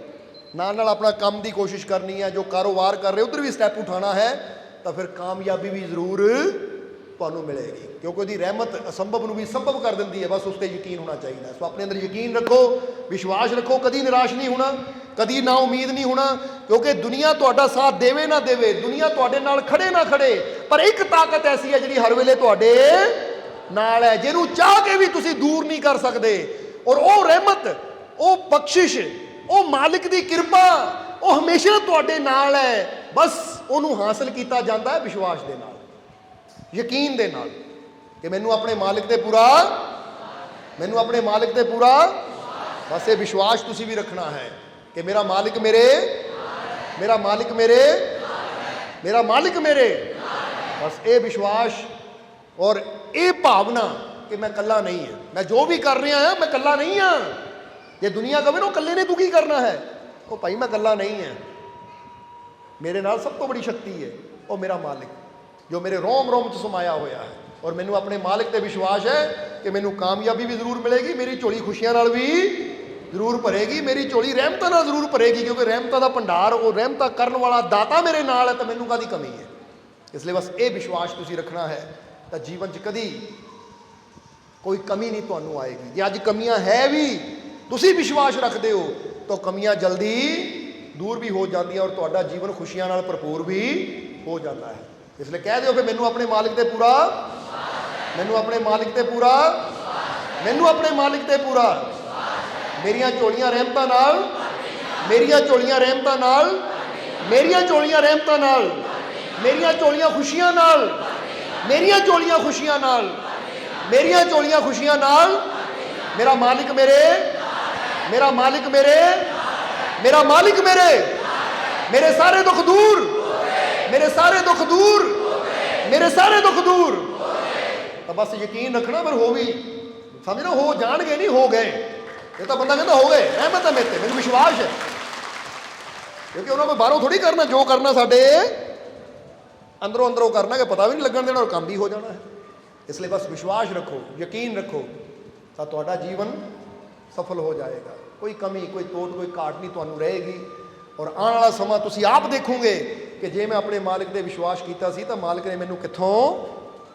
ਨਾਲ ਨਾਲ ਆਪਣਾ ਕੰਮ ਦੀ ਕੋਸ਼ਿਸ਼ ਕਰਨੀ ਹੈ, ਜੋ ਕਾਰੋਬਾਰ ਕਰ ਰਹੇ ਉਧਰ ਵੀ ਸਟੈਪ ਉਠਾਉਣਾ ਹੈ, ਤਾਂ ਫਿਰ ਕਾਮਯਾਬੀ ਵੀ ਜ਼ਰੂਰ ਤੁਹਾਨੂੰ ਮਿਲੇਗੀ, ਕਿਉਂਕਿ ਉਹਦੀ ਰਹਿਮਤ ਅਸੰਭਵ ਨੂੰ ਵੀ ਸੰਭਵ ਕਰ ਦਿੰਦੀ ਹੈ। ਬਸ ਉਸ 'ਤੇ ਯਕੀਨ ਹੋਣਾ ਚਾਹੀਦਾ। ਸੋ ਆਪਣੇ ਅੰਦਰ ਯਕੀਨ ਰੱਖੋ, ਵਿਸ਼ਵਾਸ ਰੱਖੋ, ਕਦੀ ਨਿਰਾਸ਼ ਨਹੀਂ ਹੋਣਾ, ਕਦੀ ਨਾ ਉਮੀਦ ਨਹੀਂ ਹੋਣਾ। ਕਿਉਂਕਿ ਦੁਨੀਆ ਤੁਹਾਡਾ ਸਾਥ ਦੇਵੇ ਨਾ ਦੇਵੇ, ਦੁਨੀਆ ਤੁਹਾਡੇ ਨਾਲ ਖੜੇ ਨਾ ਖੜੇ, ਪਰ ਇੱਕ ਤਾਕਤ ਐਸੀ ਹੈ ਜਿਹੜੀ ਹਰ ਵੇਲੇ ਤੁਹਾਡੇ ਨਾਲ ਹੈ, ਜਿਹਨੂੰ ਚਾਹ ਕੇ ਵੀ ਤੁਸੀਂ ਦੂਰ ਨਹੀਂ ਕਰ ਸਕਦੇ। ਔਰ ਉਹ ਰਹਿਮਤ, ਉਹ ਬਖਸ਼ਿਸ਼, ਉਹ ਮਾਲਿਕ ਦੀ ਕਿਰਪਾ, ਉਹ ਹਮੇਸ਼ਾ ਤੁਹਾਡੇ ਨਾਲ ਹੈ। ਬਸ ਉਹਨੂੰ ਹਾਸਲ ਕੀਤਾ ਜਾਂਦਾ ਹੈ ਵਿਸ਼ਵਾਸ ਦੇ ਨਾਲ, ਯਕੀਨ ਦੇ ਨਾਲ ਕਿ ਮੈਨੂੰ ਆਪਣੇ ਮਾਲਿਕ ਤੇ ਪੂਰਾ, ਮੈਨੂੰ ਆਪਣੇ ਮਾਲਿਕ ਤੇ ਪੂਰਾ, ਬਸ ਇਹ ਵਿਸ਼ਵਾਸ ਤੁਸੀਂ ਵੀ ਰੱਖਣਾ ਹੈ ਕਿ ਮੇਰਾ ਮਾਲਿਕ ਮੇਰੇ, ਮੇਰਾ ਮਾਲਿਕ ਮੇਰੇ, ਮੇਰਾ ਮਾਲਿਕ ਮੇਰੇ। ਬਸ ਇਹ ਵਿਸ਼ਵਾਸ ਔਰ ਇਹ ਭਾਵਨਾ ਕਿ ਮੈਂ ਇਕੱਲਾ ਨਹੀਂ ਹਾਂ, ਮੈਂ ਜੋ ਵੀ ਕਰ ਰਿਹਾ ਹਾਂ ਮੈਂ ਇਕੱਲਾ ਨਹੀਂ ਹਾਂ। ਜੇ ਦੁਨੀਆ ਕਹੇ ਨਾ ਉਹ ਇਕੱਲੇ ਨੇ ਤੂੰ ਕੀ ਕਰਨਾ ਹੈ, ਉਹ ਭਾਈ ਮੈਂ ਇਕੱਲਾ ਨਹੀਂ ਹਾਂ, ਮੇਰੇ ਨਾਲ ਸਭ ਤੋਂ ਬੜੀ ਸ਼ਕਤੀ ਹੈ ਉਹ ਮੇਰਾ ਮਾਲਿਕ ਜੋ ਮੇਰੇ ਰੋਮ ਰੋਮ 'ਚ ਸਮਾਇਆ ਹੋਇਆ ਹੈ। ਔਰ ਮੈਨੂੰ ਆਪਣੇ ਮਾਲਿਕ ਤੇ ਵਿਸ਼ਵਾਸ ਹੈ ਕਿ ਮੈਨੂੰ ਕਾਮਯਾਬੀ ਵੀ ਜ਼ਰੂਰ ਮਿਲੇਗੀ, ਮੇਰੀ ਝੋਲੀ ਖੁਸ਼ੀਆਂ ਨਾਲ ਵੀ ਜ਼ਰੂਰ ਭਰੇਗੀ, ਮੇਰੀ ਝੋਲੀ ਰਹਿਮਤਾਂ ਨਾਲ ਜ਼ਰੂਰ ਭਰੇਗੀ, ਕਿਉਂਕਿ ਰਹਿਮਤਾਂ ਦਾ ਭੰਡਾਰ, ਉਹ ਰਹਿਮਤਾਂ ਕਰਨ ਵਾਲਾ ਦਾਤਾ ਮੇਰੇ ਨਾਲ ਹੈ, ਤਾਂ ਮੈਨੂੰ ਕਾਹਦੀ ਕਮੀ ਹੈ। ਇਸ ਲਈ ਬਸ ਇਹ ਵਿਸ਼ਵਾਸ ਤੁਸੀਂ ਰੱਖਣਾ ਹੈ ਤਾਂ ਜੀਵਨ 'ਚ ਕਦੀ ਕੋਈ ਕਮੀ ਨਹੀਂ ਤੁਹਾਨੂੰ ਆਏਗੀ। ਜੇ ਅੱਜ ਕਮੀਆਂ ਹੈ ਵੀ, ਤੁਸੀਂ ਵਿਸ਼ਵਾਸ ਰੱਖਦੇ ਹੋ ਤਾਂ ਕਮੀਆਂ ਜਲਦੀ ਦੂਰ ਵੀ ਹੋ ਜਾਂਦੀਆਂ ਔਰ ਤੁਹਾਡਾ ਜੀਵਨ ਖੁਸ਼ੀਆਂ ਨਾਲ ਭਰਪੂਰ ਵੀ ਹੋ ਜਾਂਦਾ ਹੈ। ਇਸ ਲਈ ਕਹਿ ਦਿਓ ਕਿ ਮੈਨੂੰ ਆਪਣੇ ਮਾਲਿਕ ਤੇ ਪੂਰਾ, ਮੈਨੂੰ ਆਪਣੇ ਮਾਲਿਕ ਤੇ ਪੂਰਾ, ਮੈਨੂੰ ਆਪਣੇ ਮਾਲਿਕ ਤੇ ਪੂਰਾ, ਮੇਰੀਆਂ ਝੋਲੀਆਂ ਰਹਿਮਤਾਂ ਨਾਲ, ਮੇਰੀਆਂ ਝੋਲੀਆਂ ਰਹਿਮਤਾਂ ਨਾਲ, ਮੇਰੀਆਂ ਝੋਲੀਆਂ ਰਹਿਮਤਾਂ ਨਾਲ, ਮੇਰੀਆਂ ਝੋਲੀਆਂ ਖੁਸ਼ੀਆਂ ਨਾਲ, ਮੇਰੀਆਂ ਝੋਲੀਆਂ ਖੁਸ਼ੀਆਂ ਨਾਲ, ਮੇਰੀਆਂ ਝੋਲੀਆਂ ਖੁਸ਼ੀਆਂ ਨਾਲ। ਮੇਰਾ ਮਾਲਿਕ ਮੇਰੇ, ਮੇਰਾ ਮਾਲਿਕ ਮੇਰੇ, ਮੇਰਾ ਮਾਲਿਕ ਮੇਰੇ, ਮੇਰੇ ਸਾਰੇ ਦੁੱਖ ਦੂਰ, ਮੇਰੇ ਸਾਰੇ ਦੁੱਖ ਦੂਰ, ਮੇਰੇ ਸਾਰੇ ਦੁੱਖ ਦੂਰ। ਤਾਂ ਬਸ ਯਕੀਨ ਰੱਖਣਾ, ਪਰ ਹੋ ਵੀ ਸਮਝਣਾ, ਹੋ ਜਾਣਗੇ ਨਹੀਂ, ਹੋ ਗਏ। ਇਹ ਤਾਂ ਬੰਦਾ ਕਹਿੰਦਾ ਹੋ ਗਏ, ਰਹਿਮਤ ਹੈ ਮੇਰੇ ਤੇ, ਮੈਨੂੰ ਵਿਸ਼ਵਾਸ ਹੈ, ਕਿਉਂਕਿ ਉਹਨਾਂ ਕੋਈ ਬਾਹਰੋਂ ਥੋੜੀ ਕਰਨਾ, ਜੋ ਕਰਨਾ ਸਾਡੇ ਅੰਦਰੋਂ ਅੰਦਰੋਂ ਕਰਨਾ, ਕਿ ਪਤਾ ਵੀ ਨਹੀਂ ਲੱਗਣ ਦੇਣਾ ਔਰ ਕੰਮ ਵੀ ਹੋ ਜਾਣਾ ਹੈ। ਇਸ ਲਈ ਬਸ ਵਿਸ਼ਵਾਸ ਰੱਖੋ, ਯਕੀਨ ਰੱਖੋ, ਤਾਂ ਤੁਹਾਡਾ ਜੀਵਨ ਸਫਲ ਹੋ ਜਾਏਗਾ। ਕੋਈ ਕਮੀ, ਕੋਈ ਤੋੜ, ਕੋਈ ਘਾਟ ਨਹੀਂ ਤੁਹਾਨੂੰ ਰਹੇਗੀ। ਔਰ ਆਉਣ ਵਾਲਾ ਸਮਾਂ ਤੁਸੀਂ ਆਪ ਦੇਖੋਗੇ ਕਿ ਜੇ ਮੈਂ ਆਪਣੇ ਮਾਲਿਕ ਤੇ ਵਿਸ਼ਵਾਸ ਕੀਤਾ ਸੀ ਤਾਂ ਮਾਲਿਕ ਨੇ ਮੈਨੂੰ ਕਿੱਥੋਂ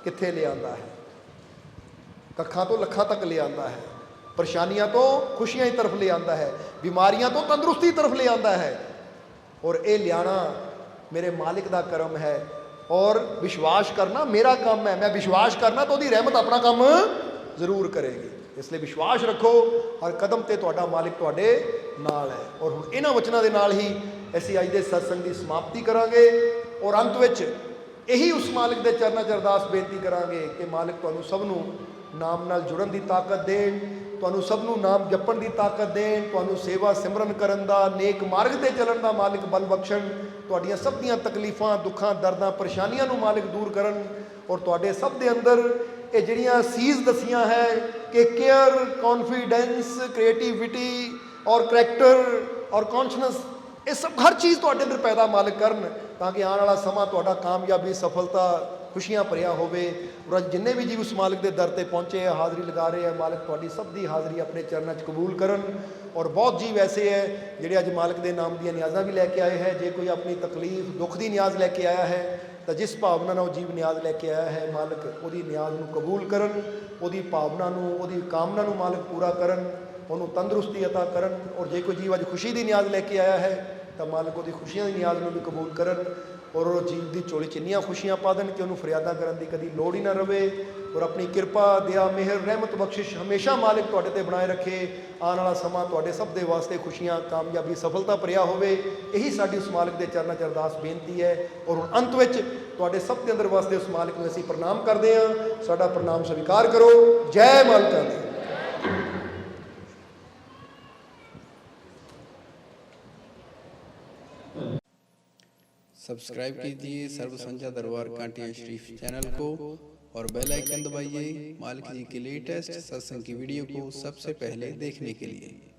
ਕਿੱਥੇ ਲਿਆਂਦਾ ਹੈ, ਕੱਖਾਂ ਤੋਂ ਲੱਖਾਂ ਤੱਕ ਲਿਆਂਦਾ ਹੈ, ਪਰੇਸ਼ਾਨੀਆਂ ਤੋਂ ਖੁਸ਼ੀਆਂ ਦੀ ਤਰਫ ਲਿਆਂਦਾ ਹੈ, ਬਿਮਾਰੀਆਂ ਤੋਂ ਤੰਦਰੁਸਤੀ ਦੀ ਤਰਫ ਲਿਆਂਦਾ ਹੈ। ਔਰ ਇਹ ਲਿਆਣਾ ਮੇਰੇ ਮਾਲਿਕ ਦਾ ਕਰਮ ਹੈ ਔਰ ਵਿਸ਼ਵਾਸ ਕਰਨਾ ਮੇਰਾ ਕੰਮ ਹੈ। ਮੈਂ ਵਿਸ਼ਵਾਸ ਕਰਨਾ ਤਾਂ ਉਹਦੀ ਰਹਿਮਤ ਆਪਣਾ ਕੰਮ ਜ਼ਰੂਰ ਕਰੇਗੀ। ਇਸ ਲਈ ਵਿਸ਼ਵਾਸ ਰੱਖੋ, ਹਰ ਕਦਮ ਤੇ ਤੁਹਾਡਾ ਮਾਲਿਕ ਤੁਹਾਡੇ ਨਾਲ ਹੈ। ਔਰ ਹੁਣ ਇਹਨਾਂ ਵਚਨਾਂ ਦੇ ਨਾਲ ਹੀ ਅਸੀਂ ਅੱਜ ਦੇ ਸਤਸੰਗ ਦੀ ਸਮਾਪਤੀ ਕਰਾਂਗੇ ਔਰ ਅੰਤ ਵਿੱਚ ਇਹੀ ਉਸ ਮਾਲਿਕ ਦੇ ਚਰਨਾਂ 'ਚ ਅਰਦਾਸ ਬੇਨਤੀ ਕਰਾਂਗੇ ਕਿ ਮਾਲਿਕ ਤੁਹਾਨੂੰ ਸਭ ਨੂੰ ਨਾਮ ਨਾਲ ਜੁੜਨ ਦੀ ਤਾਕਤ ਦੇਣ, ਤੁਹਾਨੂੰ ਸਭ ਨੂੰ ਨਾਮ ਜਪਣ ਦੀ ਤਾਕਤ ਦੇਣ, ਤੁਹਾਨੂੰ ਸੇਵਾ ਸਿਮਰਨ ਕਰਨ ਦਾ, ਨੇਕ ਮਾਰਗ ਤੇ ਚੱਲਣ ਦਾ ਮਾਲਿਕ ਬਲ ਬਖਸ਼ਣ, ਤੁਹਾਡੀਆਂ ਸਭ ਦੀਆਂ ਤਕਲੀਫਾਂ, ਦੁੱਖਾਂ, ਦਰਦਾਂ, ਪਰੇਸ਼ਾਨੀਆਂ ਨੂੰ ਮਾਲਿਕ ਦੂਰ ਕਰਨ ਔਰ ਤੁਹਾਡੇ ਸਭ ਦੇ ਅੰਦਰ ਇਹ ਜਿਹੜੀਆਂ ਸੀਜ਼ ਦਸੀਆਂ ਹੈ ਕਿ ਕੇਅਰ, ਕੌਨਫੀਡੈਂਸ, ਕ੍ਰੀਏਟੀਵਿਟੀ ਔਰ ਕਰੈਕਟਰ ਔਰ ਕੌਨਸ਼ਨੈਸ, ਇਹ ਸਭ ਹਰ ਚੀਜ਼ ਤੁਹਾਡੇ ਅੰਦਰ ਪੈਦਾ ਮਾਲਿਕ ਕਰਨ, ਤਾਂ ਕਿ ਆਉਣ ਵਾਲਾ ਸਮਾਂ ਤੁਹਾਡਾ ਕਾਮਯਾਬੀ, ਸਫਲਤਾ, ਖੁਸ਼ੀਆਂ ਭਰਿਆ ਹੋਵੇ। ਔਰ ਅੱਜ ਜਿੰਨੇ ਵੀ ਜੀਵ ਉਸ ਮਾਲਿਕ ਦੇ ਦਰ ਤੇ ਪਹੁੰਚੇ ਆ, ਹਾਜ਼ਰੀ ਲਗਾ ਰਹੇ ਆ, ਮਾਲਿਕ ਤੁਹਾਡੀ ਸਭ ਦੀ ਹਾਜ਼ਰੀ ਆਪਣੇ ਚਰਨਾਂ 'ਚ ਕਬੂਲ ਕਰਨ। ਔਰ ਬਹੁਤ ਜੀਵ ਐਸੇ ਹੈ ਜਿਹੜੇ ਅੱਜ ਮਾਲਿਕ ਦੇ ਨਾਮ ਦੀਆਂ ਨਿਆਜ਼ਾਂ ਵੀ ਲੈ ਕੇ ਆਏ ਹੈ। ਜੇ ਕੋਈ ਆਪਣੀ ਤਕਲੀਫ, ਦੁੱਖ ਦੀ ਨਿਆਜ਼ ਲੈ ਕੇ ਆਇਆ ਹੈ ਤਾਂ ਜਿਸ ਭਾਵਨਾ ਨਾਲ ਉਹ ਜੀਵ ਨਿਆਜ਼ ਲੈ ਕੇ ਆਇਆ ਹੈ, ਮਾਲਿਕ ਉਹਦੀ ਨਿਆਜ਼ ਨੂੰ ਕਬੂਲ ਕਰਨ, ਉਹਦੀ ਭਾਵਨਾ ਨੂੰ, ਉਹਦੀ ਕਾਮਨਾ ਨੂੰ ਮਾਲਿਕ ਪੂਰਾ ਕਰਨ, ਉਹਨੂੰ ਤੰਦਰੁਸਤੀ ਅਤਾ ਕਰਨ। ਔਰ ਜੇ ਕੋਈ ਜੀਵ ਅੱਜ ਖੁਸ਼ੀ ਦੀ ਨਿਆਜ਼ ਲੈ ਕੇ ਆਇਆ ਹੈ ਤਾਂ ਮਾਲਿਕ ਉਹਦੀ ਖੁਸ਼ੀਆਂ ਦੀ ਨਿਆਜ਼ ਨੂੰ ਵੀ ਕਬੂਲ ਕਰਨ ਔਰ ਉਹ ਜੀਵ ਦੀ ਝੋਲੀ 'ਚ ਇੰਨੀਆਂ ਖੁਸ਼ੀਆਂ ਪਾ ਦੇਣ ਕਿ ਉਹਨੂੰ ਫਰਿਆਦਾਂ ਕਰਨ ਦੀ ਕਦੀ ਲੋੜ ਹੀ ਨਾ ਰਵੇ। ਔਰ ਆਪਣੀ ਕਿਰਪਾ, ਦਇਆ, ਮਿਹਰ, ਰਹਿਮਤ, ਬਖਸ਼ਿਸ਼ ਹਮੇਸ਼ਾ ਮਾਲਿਕ ਤੁਹਾਡੇ ਤੇ ਬਣਾਏ ਰੱਖੇ। ਆਉਣ ਵਾਲਾ ਸਮਾਂ ਤੁਹਾਡੇ ਸਭ ਦੇ ਵਾਸਤੇ ਖੁਸ਼ੀਆਂ, ਕਾਮਯਾਬੀ, ਸਫਲਤਾ ਭਰਿਆ ਹੋਵੇ। ਇਹੀ ਸਾਡੀ ਉਸ ਮਾਲਿਕ ਦੇ ਚਰਨਾਂ 'ਚ ਅਰਦਾਸ ਬੇਨਤੀ ਹੈ। ਔਰ ਹੁਣ ਅੰਤ ਵਿੱਚ ਤੁਹਾਡੇ ਸਭ ਦੇ ਅੰਦਰ ਵਾਸਤੇ ਉਸ ਮਾਲਿਕ ਨੂੰ ਅਸੀਂ ਪ੍ਰਣਾਮ ਕਰਦੇ ਹਾਂ। ਸਾਡਾ ਪ੍ਰਣਾਮ ਸਵੀਕਾਰ ਕਰੋ। ਜੈ ਮਾਲਕਾ ਦੀ। सब्सक्राइब कीजिए सर्व संध्या दरबार कांटिया शरीफ चैनल को और बेल आइकन दबाइए मालिक जी की लेटेस्ट सत्संग की वीडियो को सबसे पहले देखने के लिए।